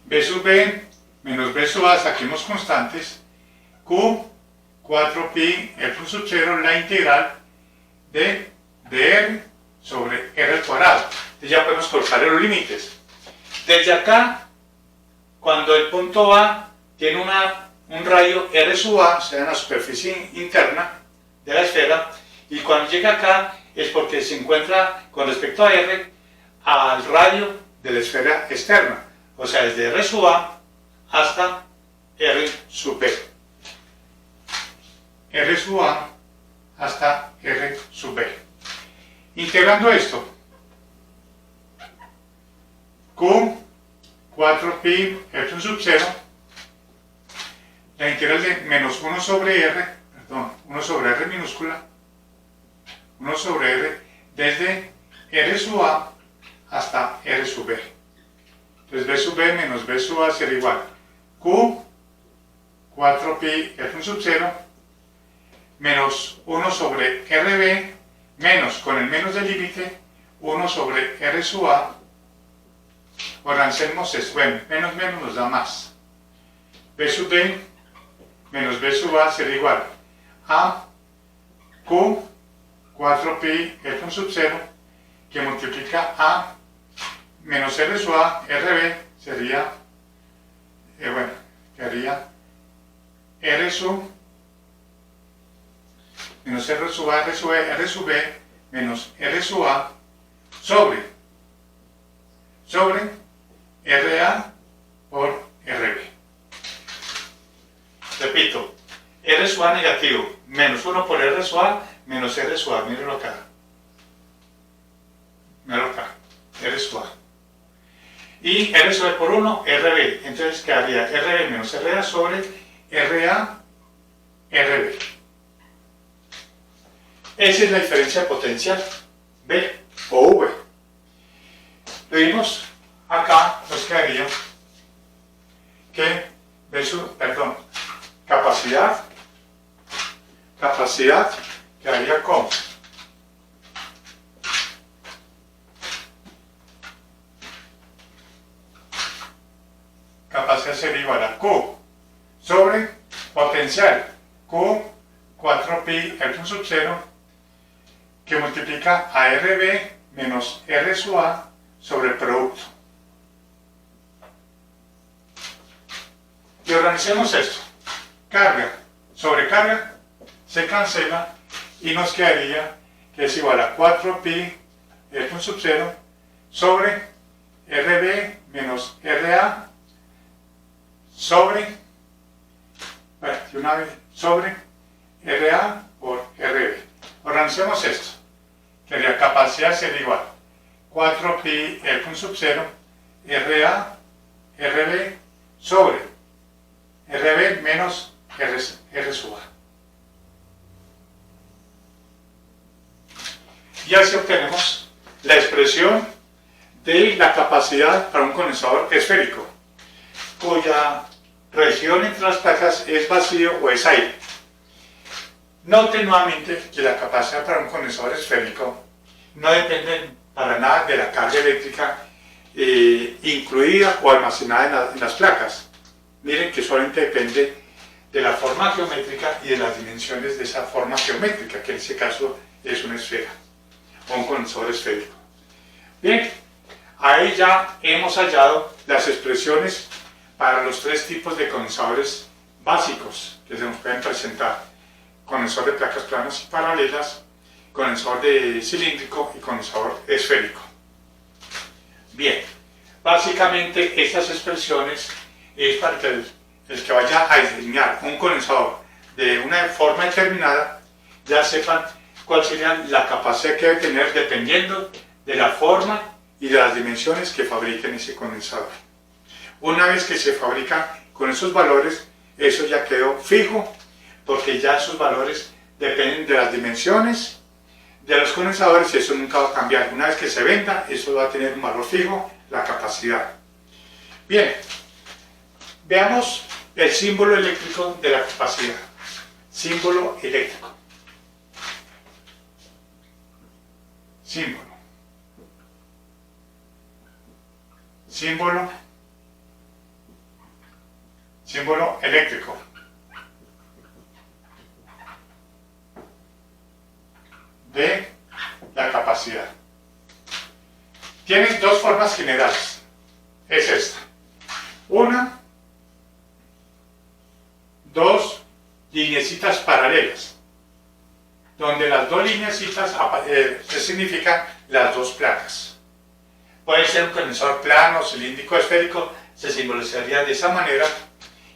[SPEAKER 1] B sub B menos B sub A, saquemos constantes, Q, 4pi, F sub 0, la integral de de R sobre R al cuadrado. Entonces ya podemos colocar los límites. Desde acá, cuando el punto A tiene un radio R sub A, o sea, en la superficie interna de la esfera, y cuando llega acá es porque se encuentra con respecto a R al radio de la esfera externa, o sea, desde R sub A hasta R sub B. R sub A hasta R sub B. Integrando esto, Q 4pi Epsilon sub 0, la integral de menos 1 sobre R, perdón, 1 sobre R minúscula, 1 sobre R, desde R sub A hasta R sub B. Entonces B sub B menos B sub A será igual Q 4pi Epsilon sub 0 menos 1 sobre RB menos, con el menos del límite, 1 sobre R sub A. Organicemos esto, bueno, menos menos nos da más. B sub B menos B sub A será igual a Q 4pi Epsilon sub 0 que multiplica a menos R sub A, RB sería, bueno, quedaría R sub menos R sub A, R sub E, R sub B menos R sub A sobre RA por RB. Repito, R sub A negativo menos 1 por R sub A menos R sub A, mírenlo acá. Mírenlo acá, R sub A. Y R sub B por 1, RB. Entonces quedaría RB menos RA sobre RA, RB. Esa es la diferencia potencial, B o V. Lo vimos acá, nos quedaría que capacidad quedaría como capacidad sería igual a Q sobre potencial Q 4pi Epsilon sub 0 que multiplica a RB menos R sub A sobre el producto. Y organicemos esto. Carga sobre carga se cancela y nos quedaría que es igual a 4pi Epsilon sub 0 sobre RB menos RA sobre, sobre RA por RB. Organicemos esto. Que la capacidad sería igual 4pi Epsilon sub 0 RA RB sobre RB menos R sub A. Y así obtenemos la expresión de la capacidad para un condensador esférico, cuya región entre las placas es vacío o es aire. Noten nuevamente que la capacidad para un condensador esférico no depende para nada de la carga eléctrica incluida o almacenada en las placas. Miren que solamente depende de la forma geométrica y de las dimensiones de esa forma geométrica, que en este caso es una esfera o un condensador esférico. Bien, ahí ya hemos hallado las expresiones para los tres tipos de condensadores básicos que se nos pueden presentar: condensador de placas planas y paralelas, condensador de cilíndrico y condensador esférico. Bien, básicamente estas expresiones es para que el que vaya a diseñar un condensador de una forma determinada ya sepan cuál sería la capacidad que debe tener dependiendo de la forma y de las dimensiones que fabriquen ese condensador. Una vez que se fabrica con esos valores, eso ya quedó fijo, porque ya esos valores dependen de las dimensiones de los condensadores y eso nunca va a cambiar. Una vez que se venda, eso va a tener un valor fijo, la capacidad. Bien, veamos el símbolo eléctrico de la capacidad. Símbolo eléctrico. Símbolo. Símbolo. Símbolo eléctrico. De la capacidad. Tiene dos formas generales. Es esta. Una, dos lineecitas paralelas, donde las dos lineecitas significan las dos placas. Puede ser un condensador plano, cilíndrico, esférico, se simbolizaría de esa manera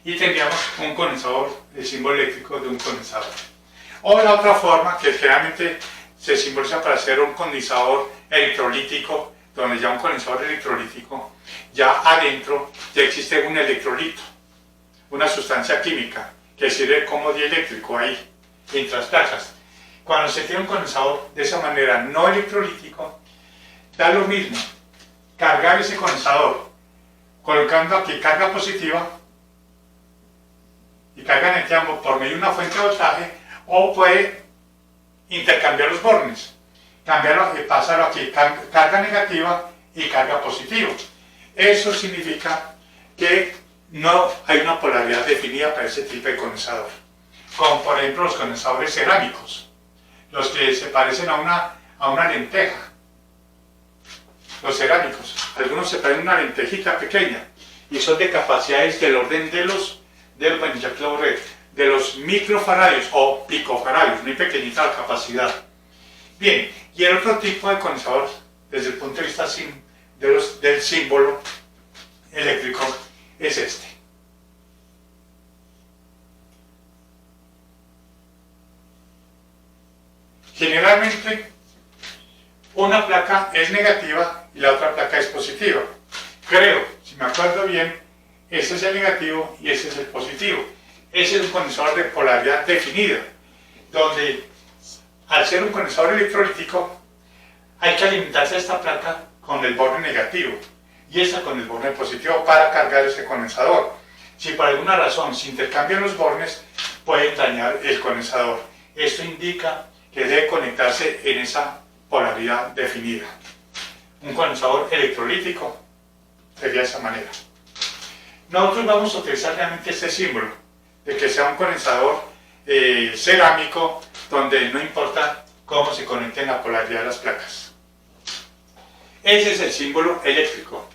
[SPEAKER 1] y tendríamos un condensador, el símbolo eléctrico de un condensador. O la otra forma, que generalmente se simboliza para hacer un condensador electrolítico, donde ya un condensador electrolítico, ya adentro ya existe un electrolito, una sustancia química que sirve como dieléctrico ahí, entre las placas. Cuando se tiene un condensador de esa manera no electrolítico, da lo mismo cargar ese condensador colocando aquí carga positiva y carga negativo por medio de una fuente de voltaje, o puede intercambiar los bornes, cambiarlo y pasarlo aquí, carga negativa y carga positiva. Eso significa que no hay una polaridad definida para ese tipo de condensador, como por ejemplo los condensadores cerámicos, los que se parecen a una lenteja. Los cerámicos, algunos se parecen a una lentejita pequeña y son de capacidades del orden de los microfaradios o picofaradios, muy pequeñita la capacidad. Bien, y el otro tipo de condensador, desde el punto de vista del símbolo eléctrico, es este. Generalmente, una placa es negativa y la otra placa es positiva. Creo, si me acuerdo bien, ese es el negativo y ese es el positivo. Ese es un condensador de polaridad definida, donde al ser un condensador electrolítico hay que alimentarse esta placa con el borde negativo y esta con el borde positivo para cargar ese condensador. Si por alguna razón se intercambian los bornes, pueden dañar el condensador. Esto indica que debe conectarse en esa polaridad definida. Un condensador electrolítico sería de esa manera. Nosotros vamos a utilizar realmente este símbolo de que sea un condensador cerámico, donde no importa cómo se conecten la polaridad de las placas. Ese es el símbolo eléctrico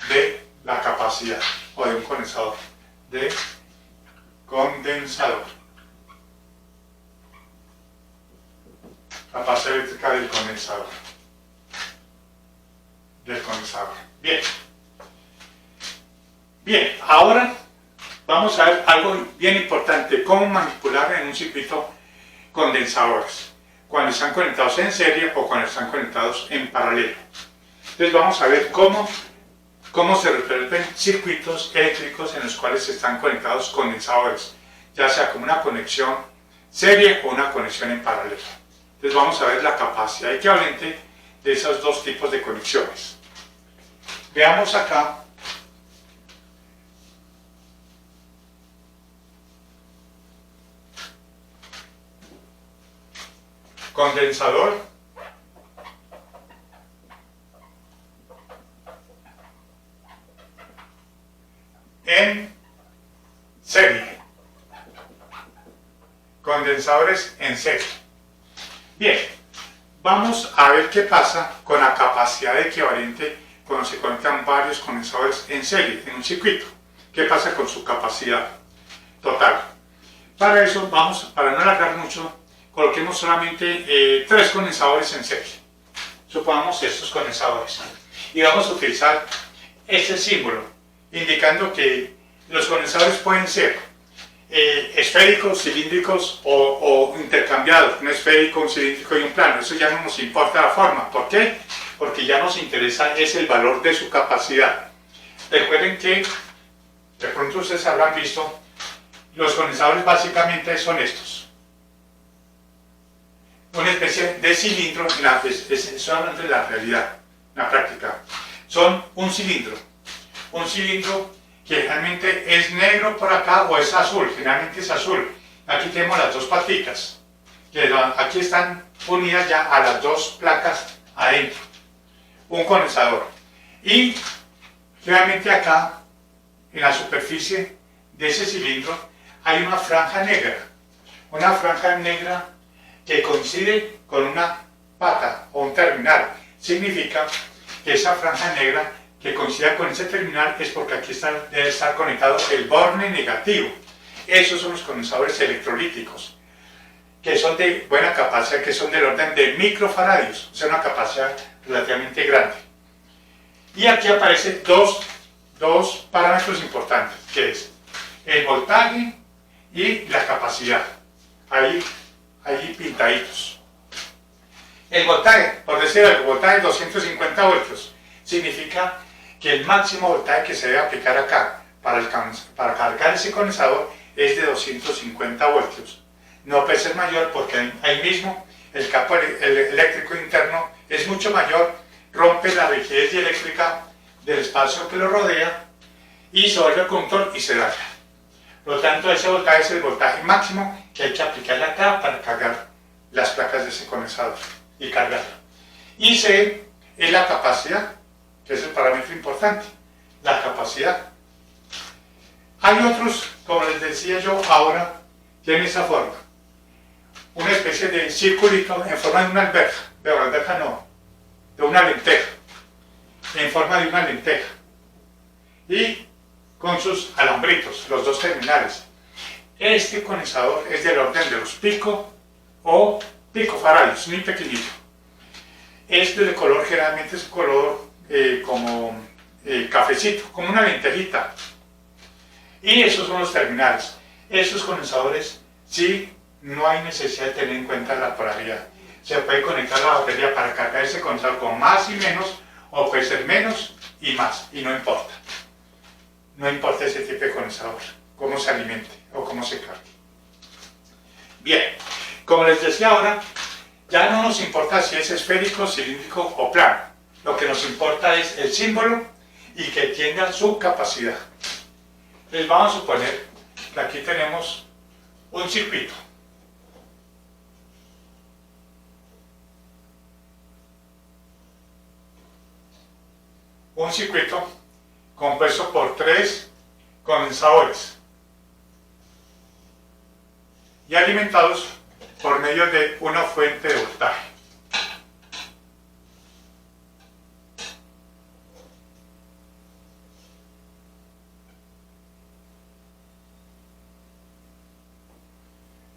[SPEAKER 1] de la capacidad o de un condensador, capacidad eléctrica del condensador. Bien, ahora vamos a ver algo bien importante, cómo manipular en un circuito condensadores, cuando están conectados en serie o cuando están conectados en paralelo. Entonces vamos a ver cómo se resuelven circuitos eléctricos en los cuales están conectados condensadores, ya sea como una conexión serie o una conexión en paralelo. Entonces vamos a ver la capacidad equivalente de esos dos tipos de conexiones. Veamos acá. Condensador en serie. Condensadores en serie. Bien, vamos a ver qué pasa con la capacidad equivalente cuando se conectan varios condensadores en serie en un circuito. ¿Qué pasa con su capacidad total? Para eso, para no alargar mucho, coloquemos solamente 3 condensadores en serie. Supongamos estos condensadores. Y vamos a utilizar este símbolo, indicando que los condensadores pueden ser esféricos, cilíndricos o intercambiados, un esférico, un cilíndrico y un plano. Eso ya no nos importa la forma. ¿Por qué? Porque ya nos interesa es el valor de su capacidad. Recuerden que, de pronto ustedes habrán visto, los condensadores básicamente son estos. Una especie de cilindro, estoy hablando de la realidad, la práctica. Son un cilindro que generalmente es negro por acá o es azul, generalmente es azul. Aquí tenemos las dos patitas, que aquí están unidas ya a las dos placas adentro. Un condensador. Y realmente acá, en la superficie de ese cilindro, hay una franja negra que coincide con una pata o un terminal. Significa que esa franja negra que coincida con ese terminal es porque aquí debe estar conectado el borne negativo. Esos son los condensadores electrolíticos, que son de buena capacidad, que son del orden de microfaradios, o sea, una capacidad relativamente grande. Y aquí aparecen dos parámetros importantes, que es el voltaje y la capacidad, ahí pintaditos. El voltaje, por decir algo, voltaje de 250 voltios, significa que el máximo voltaje que se debe aplicar acá para cargar ese condensador es de 250 voltios. No puede ser mayor porque ahí mismo el campo eléctrico interno es mucho mayor, rompe la rigidez dieléctrica del espacio que lo rodea y se vuelve conductor y se daña. Por lo tanto, ese voltaje es el voltaje máximo que hay que aplicarle acá para cargar las placas de ese condensador y cargarlo. Y C es la capacidad, que es el parámetro importante, la capacidad. Hay otros, como les decía yo ahora, tienen esa forma. Una especie de circulito en forma de una alberja, pero la alberja no, de una lenteja, en forma de una lenteja. Y con sus alambritos, los dos terminales. Este condensador es del orden de los pico o picofaradios, muy pequeñito. Este de color generalmente es color como cafecito, como una lentejita. Y esos son los terminales. Estos condensadores, sí, no hay necesidad de tener en cuenta la polaridad. Se puede conectar la batería para cargar ese condensador con más y menos, o puede ser menos y más, y no importa. No importa ese tipo de condensador, cómo se alimente o cómo se cargue. Bien, como les decía ahora, ya no nos importa si es esférico, cilíndrico o plano. Lo que nos importa es el símbolo y que tenga su capacidad. Les vamos a suponer que aquí tenemos un circuito. Un circuito compuesto por 3 condensadores y alimentados por medio de una fuente de voltaje.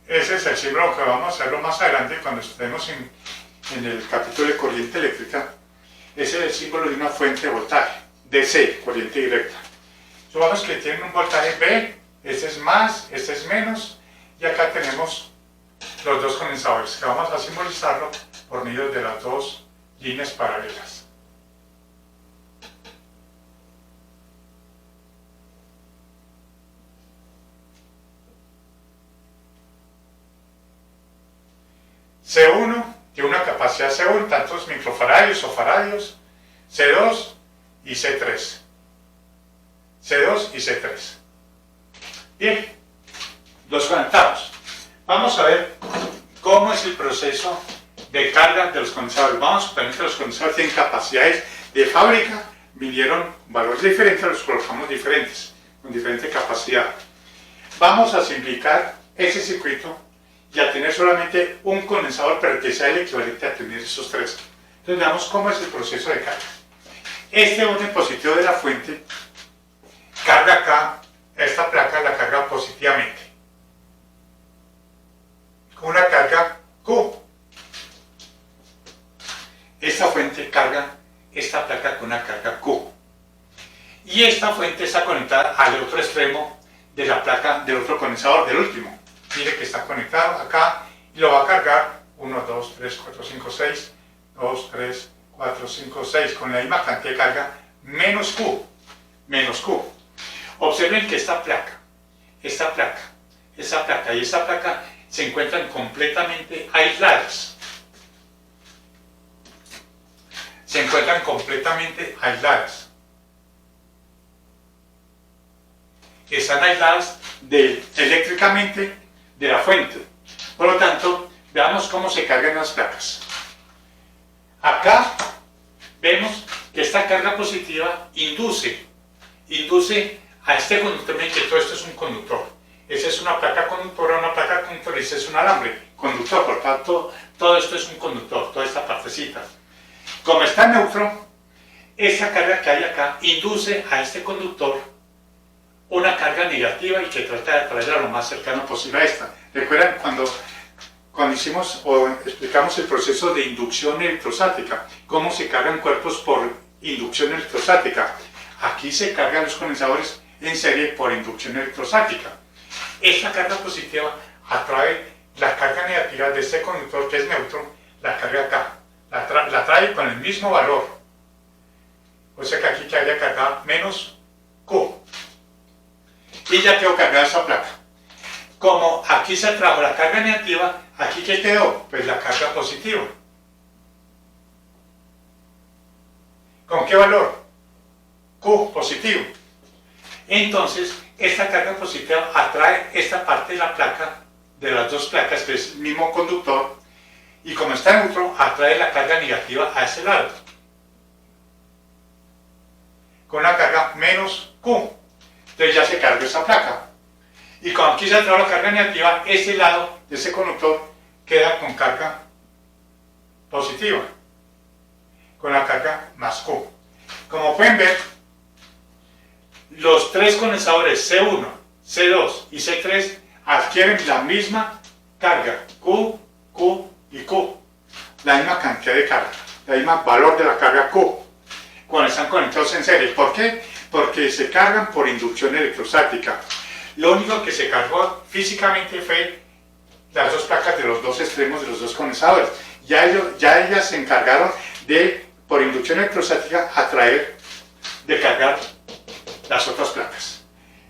[SPEAKER 1] Ese es el símbolo que vamos a hacerlo más adelante cuando estemos en el capítulo de corriente eléctrica. Ese es el símbolo de una fuente de voltaje, DC, corriente directa. Supongamos que tiene un voltaje B, este es más, este es menos, y acá tenemos los dos condensadores, que vamos a simbolizarlo por medio de las dos líneas paralelas. C1 tiene una capacidad C1, tantos microfaradios o faradios, C2 y C3. C2 y C3. Bien, los conectamos. Vamos a ver cómo es el proceso de carga de los condensadores. Vamos a suponer que los condensadores tienen capacidades de fábrica, midieron valores diferentes, los colocamos diferentes, con diferente capacidad. Vamos a simplificar ese circuito y a tener solamente un condensador, pero que sea el equivalente a tener esos 3. Entonces veamos cómo es el proceso de carga. Este orden positivo de la fuente carga acá, esta placa la carga positivamente, con una carga Q. Esta fuente carga esta placa con una carga Q. Y esta fuente está conectada al otro extremo de la placa del otro condensador, del último. Mire que está conectado acá y lo va a cargar 1, 2, 3, 4, 5, 6, 2, 3, 4, 5, 6, con la misma cantidad de carga, menos Q. Observen que esta placa y esta placa se encuentran completamente aisladas. Están aisladas eléctricamente de la fuente. Por lo tanto, veamos cómo se cargan las placas. Acá vemos que esta carga positiva induce a este conductor, que todo esto es un conductor. esa es una placa conductora, y ese es un alambre conductor. Por tanto, todo esto es un conductor, toda esta partecita. Como está neutro, esa carga que hay acá induce a este conductor una carga negativa y que trata de atraerla lo más cercano posible a esta. ¿Recuerdan cuando hicimos o explicamos el proceso de inducción electrostática? ¿Cómo se cargan cuerpos por inducción electrostática? Aquí se cargan los condensadores en serie por inducción electrostática. Esta carga positiva atrae la carga negativa de este conductor que es neutro, la carga acá. La trae con el mismo valor. O sea que aquí quedaría cargada menos Q. Y ya quedó cargada esa placa. Como aquí se trajo la carga negativa, aquí ¿qué quedó? Pues la carga positiva. ¿Con qué valor? Q positivo. Entonces, esta carga positiva atrae esta parte de la placa, de las dos placas, que es el mismo conductor, y como está neutro, atrae la carga negativa a ese lado, con la carga menos Q. Entonces ya se cargó esa placa. Y como aquí se atrae la carga negativa, ese lado de ese conductor queda con carga positiva, con la carga más Q. Como pueden ver, los tres condensadores C1, C2 y C3 adquieren la misma carga, Q, Q y Q. La misma cantidad de carga, el mismo valor de la carga Q, cuando están conectados en serie. ¿Por qué? Porque se cargan por inducción electrostática. Lo único que se cargó físicamente fue las dos placas de los dos extremos de los dos condensadores. Ya ellas se encargaron de, por inducción electrostática, de cargar las otras placas.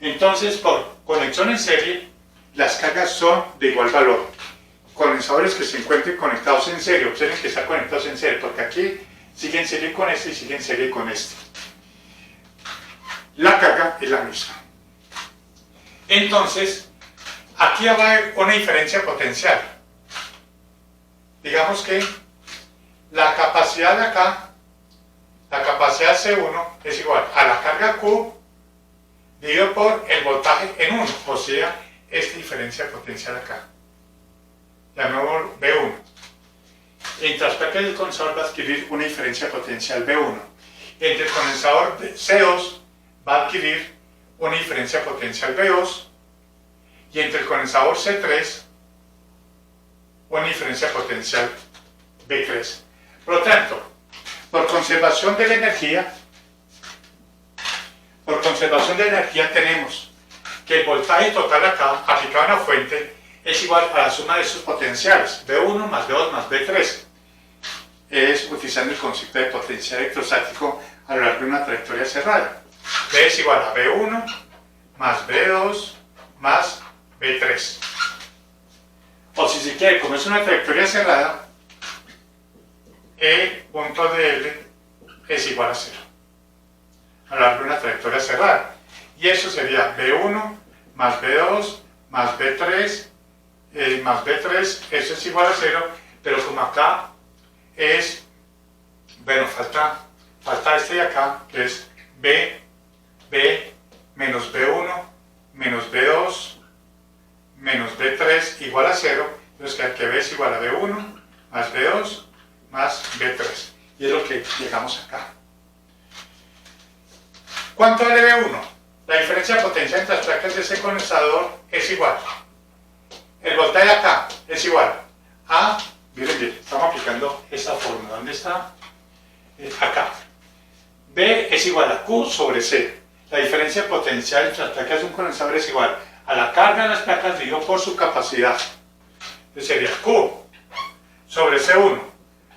[SPEAKER 1] Entonces, por conexión en serie, las cargas son de igual valor. Condensadores que se encuentren conectados en serie, observen que están conectados en serie, porque aquí sigue en serie con este y sigue en serie con este. La carga es la misma. Entonces, aquí va a haber una diferencia potencial. Digamos que la capacidad de acá, la capacidad C1 es igual a la carga Q dividido por el voltaje en 1, o sea, esta diferencia potencial acá. Llamémoslo B1. Entre las placas del condensador va a adquirir una diferencia potencial B1. Entre el condensador C2 va a adquirir una diferencia potencial B2. Y entre el condensador C3, una diferencia potencial B3. Por lo tanto, por conservación de la energía, tenemos que el voltaje total acá, aplicado a una fuente, es igual a la suma de sus potenciales, B1 más B2 más B3. Es utilizando el concepto de potencial electrostático a lo largo de una trayectoria cerrada. B es igual a B1 más B2 más B3. O si se quiere, como es una trayectoria cerrada, E punto de L es igual a 0 a lo largo de una trayectoria cerrada. Y eso sería B1 más B2 más B3 más B3, eso es igual a 0, pero como acá es, bueno, falta este de acá, que es B menos B1 menos B2 menos B3 igual a 0, entonces que B es igual a B1 más B2 más B3, y es lo que llegamos acá. ¿Cuánto vale B1? La diferencia de potencia entre las placas de ese condensador es igual. El voltaje acá es igual a, miren bien, estamos aplicando esta fórmula. ¿Dónde está? Acá. B es igual a Q sobre C. La diferencia potencial entre las placas de un condensador es igual a la carga de las placas dividido por su capacidad. Entonces sería Q sobre C1.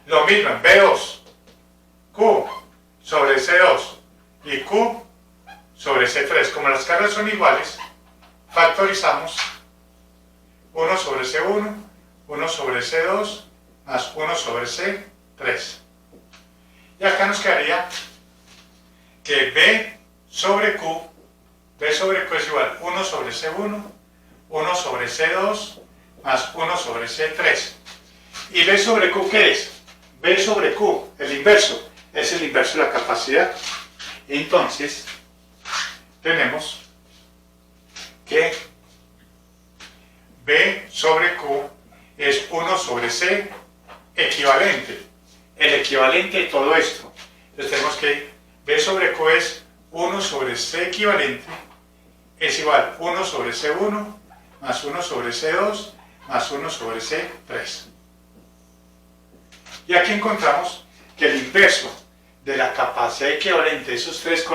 [SPEAKER 1] Lo mismo en B2. Q sobre C2 y Q sobre C3. Como las cargas son iguales, factorizamos 1 sobre C1, 1 sobre C2, más 1 sobre C3. Y acá nos quedaría que B sobre Q es igual a 1 sobre C1, 1 sobre C2, más 1 sobre C3. ¿Y B sobre Q qué es? B sobre Q, el inverso, es el inverso de la capacidad. Entonces, tenemos que B sobre Q es 1 sobre C equivalente. El equivalente de todo esto. Entonces tenemos que B sobre Q es 1 sobre C equivalente es igual a 1 sobre C1 más 1 sobre C2 más 1 sobre C3. Y aquí encontramos que el inverso de la capacidad equivalente de esos tres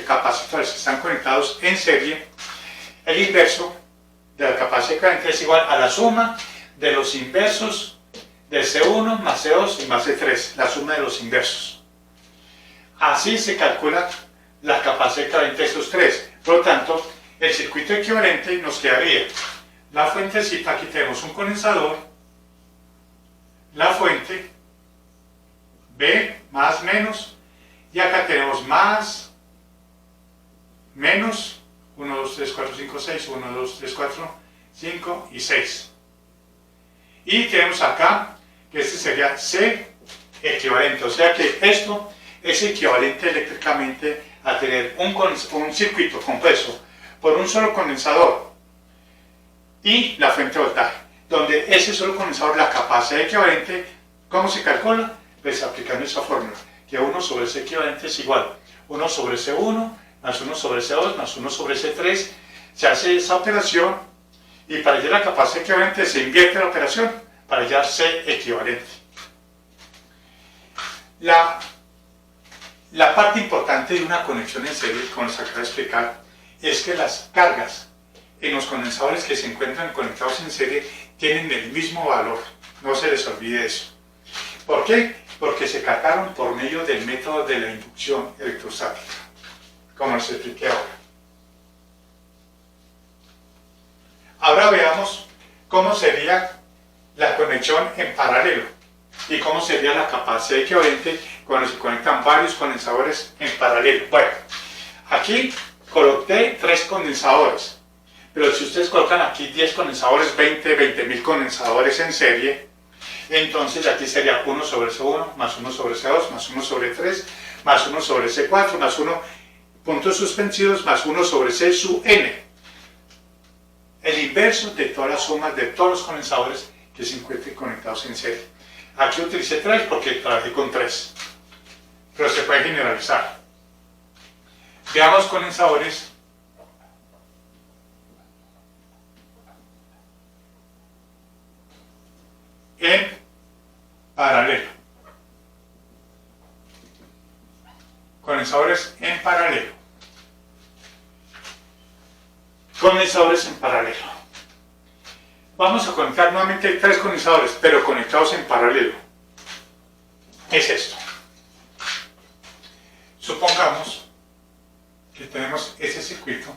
[SPEAKER 1] capacitores que están conectados en serie, el inverso de la capacidad equivalente es igual a la suma de los inversos del C1 más C2 y más C3, la suma de los inversos. Así se calcula la capacidad equivalente de esos tres. Por lo tanto, el circuito equivalente nos quedaría la fuentecita, aquí tenemos un condensador, la fuente, B más menos, y acá tenemos más, menos, 1, 2, 3, 4, 5, 6, 1, 2, 3, 4, 5 y 6. Y tenemos acá que este sería C equivalente, o sea que esto es equivalente eléctricamente a tener un circuito compuesto por un solo condensador y la fuente de voltaje, donde ese solo condensador, la capacidad equivalente, ¿cómo se calcula? Pues aplicando esa fórmula, que 1 sobre C equivalente es igual 1 sobre C1 más 1 sobre C2 más 1 sobre C3, se hace esa operación y para hallar la capacidad equivalente se invierte la operación para hallar C equivalente. La parte importante de una conexión en serie, como les acabo de explicar, es que las cargas en los condensadores que se encuentran conectados en serie tienen el mismo valor, no se les olvide eso. ¿Por qué? Porque se cargaron por medio del método de la inducción electrostática, como les expliqué ahora. Ahora veamos cómo sería la conexión en paralelo y cómo sería la capacidad equivalente cuando se conectan varios condensadores en paralelo. Bueno, aquí coloqué 3 condensadores, pero si ustedes colocan aquí 10 condensadores, 20.000 condensadores en serie, entonces aquí sería 1 sobre C1 más 1 sobre C2 más 1 sobre 3 más 1 sobre C4 más 1 puntos suspensivos más 1 sobre C sub n. El inverso de todas las sumas de todos los condensadores que se encuentren conectados en serie. Aquí utilicé 3 porque trabajé con 3, pero se puede generalizar. Veamos condensadores en paralelo. Condensadores en paralelo. Condensadores en paralelo. Vamos a conectar nuevamente 3 condensadores, pero conectados en paralelo. Es esto. Supongamos que tenemos ese circuito.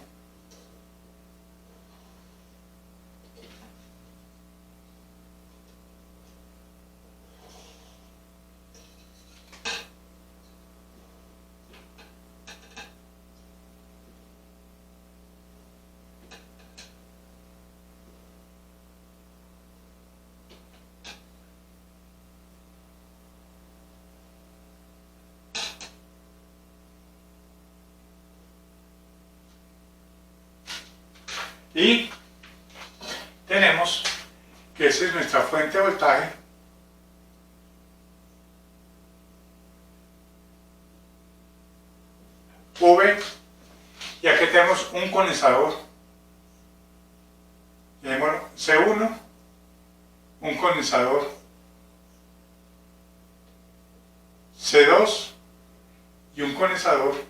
[SPEAKER 1] Y tenemos que esa es nuestra fuente de voltaje, V, y aquí tenemos un condensador, llamémoslo C1, un condensador C2 y un condensador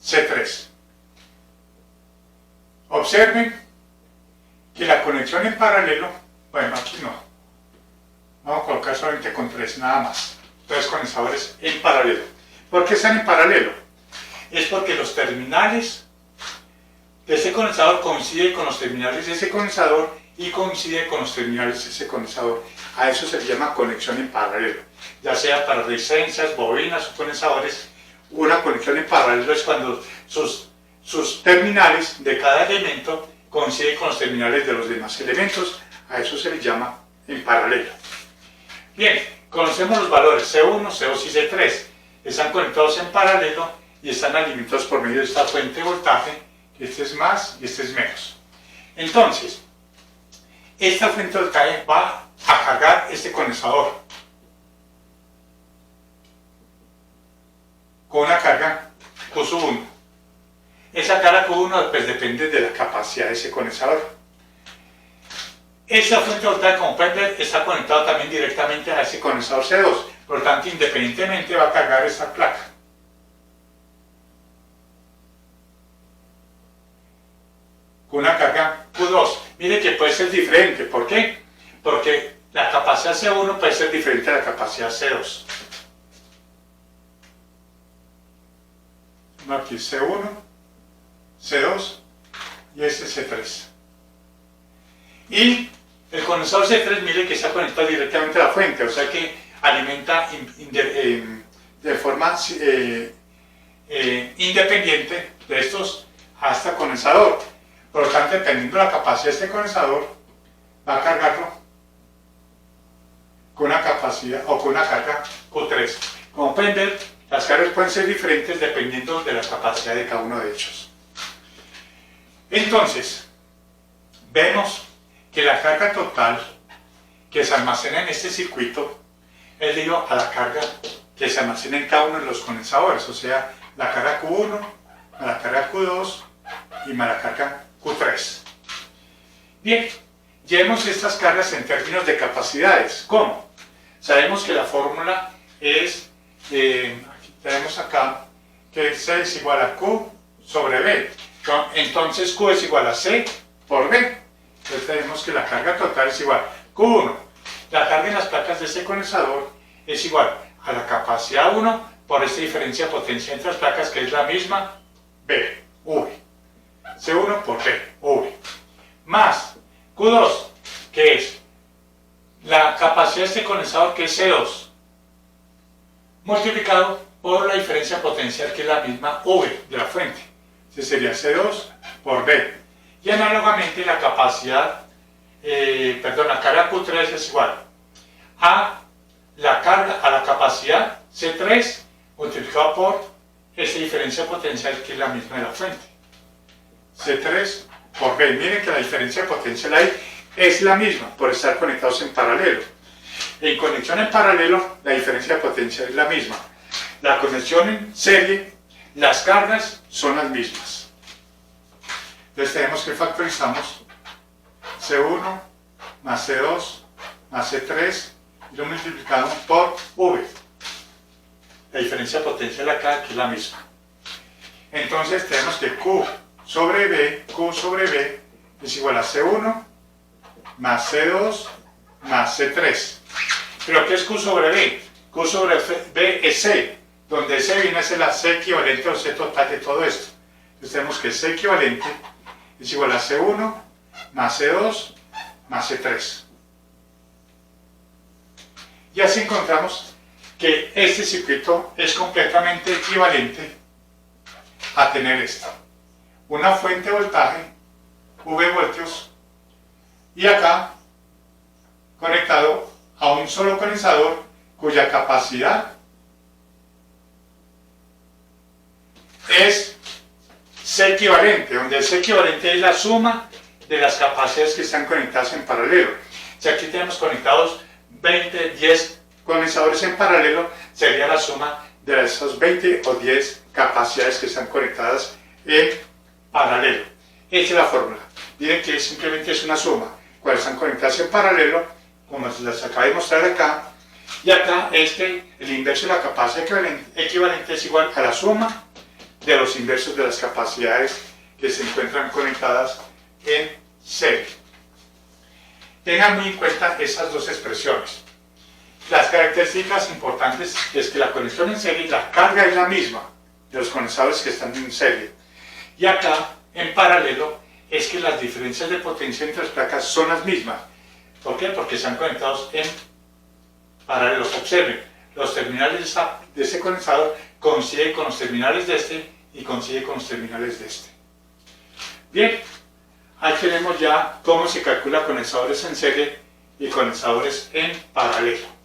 [SPEAKER 1] C3. Observen que la conexión en paralelo, bueno, aquí no, vamos a colocar solamente con 3 nada más, 3 condensadores en paralelo. ¿Por qué están en paralelo? Es porque los terminales de ese condensador coinciden con los terminales de ese condensador y coincide con los terminales de ese condensador. A eso se le llama conexión en paralelo, ya sea para resistencias, bobinas o condensadores. Una conexión en paralelo es cuando sus terminales de cada elemento coinciden con los terminales de los demás elementos. A eso se le llama en paralelo. Bien, conocemos los valores C1, C2 y C3. Están conectados en paralelo y están alimentados por medio de esta fuente de voltaje, este es más y este es menos. Entonces, esta fuente de voltaje va a cargar este condensador con una carga Q1. Esa carga Q1 pues, depende de la capacidad de ese condensador. Esta fuente de voltaje, como pueden ver, está conectada también directamente a ese condensador C2. Por lo tanto, independientemente va a cargar esta placa. Con una carga Q2. Mire que puede ser diferente. ¿Por qué? Porque la capacidad C1 puede ser diferente a la capacidad C2. Aquí C1, C2 y este C3. Y el condensador C3, mire que está conectado directamente a la fuente, o sea que alimenta de forma independiente de estos a este condensador. Por lo tanto, dependiendo de la capacidad de este condensador, va a cargarlo con una capacidad o con una carga Q3. Como pueden ver, las cargas pueden ser diferentes dependiendo de la capacidad de cada uno de ellos. Entonces, vemos que la carga total que se almacena en este circuito es debido a la carga que se almacena en cada uno de los condensadores, o sea, la carga Q1, la carga Q2 y la carga Q3. Bien, llevemos estas cargas en términos de capacidades. ¿Cómo? Sabemos que la fórmula es, aquí tenemos acá, que C es igual a Q sobre B. Entonces Q es igual a C por B. Entonces tenemos que la carga total es igual a Q1. La carga en las placas de este condensador es igual a la capacidad 1 por esta diferencia de potencia entre las placas, que es la misma B, V. C1 por B, V. Más Q2, que es la capacidad de este condensador, que es C2, multiplicado por la diferencia potencial, que es la misma V de la fuente. Ese sería C2 por B. Y análogamente la capacidad, la carga Q3 es igual a la capacidad C3 multiplicado por esta diferencia potencial, que es la misma de la fuente. C3 por B. Miren que la diferencia potencial ahí es la misma por estar conectados en paralelo. En conexión en paralelo, la diferencia potencial es la misma. La conexión en serie, las cargas son las mismas. Entonces tenemos que factorizamos C1 más C2 más C3 y lo multiplicamos por V. La diferencia potencial acá, que es la misma. Entonces tenemos que Q sobre B es igual a C1 más C2 más C3. ¿Pero qué es Q sobre B? Q sobre B es C, donde C viene a ser la C equivalente o C total de todo esto. Entonces tenemos que C equivalente es igual a C1 más C2 más C3. Y así encontramos que este circuito es completamente equivalente a tener esto. Una fuente de voltaje, V voltios, y acá conectado a un solo condensador cuya capacidad es C equivalente, donde el C equivalente es la suma de las capacidades que están conectadas en paralelo. Si aquí tenemos conectados 20, 10 condensadores en paralelo, sería la suma de esas 20 o 10 capacidades que están conectadas en paralelo. Esta es la fórmula. Miren que simplemente es una suma. Cuando están conectadas en paralelo, como les acabo de mostrar acá, y acá el inverso de la capacidad equivalente es igual a la suma de los inversos de las capacidades que se encuentran conectadas en serie. Tengan muy en cuenta esas dos expresiones. Las características importantes es que la conexión en serie, la carga es la misma de los condensadores que están en serie. Y acá, en paralelo, es que las diferencias de potencia entre las placas son las mismas. ¿Por qué? Porque están conectados en paralelo. Observen, los terminales de este condensador coinciden con los terminales de este y coinciden con los terminales de este. Bien, ahí tenemos ya cómo se calcula condensadores en serie y condensadores en paralelo.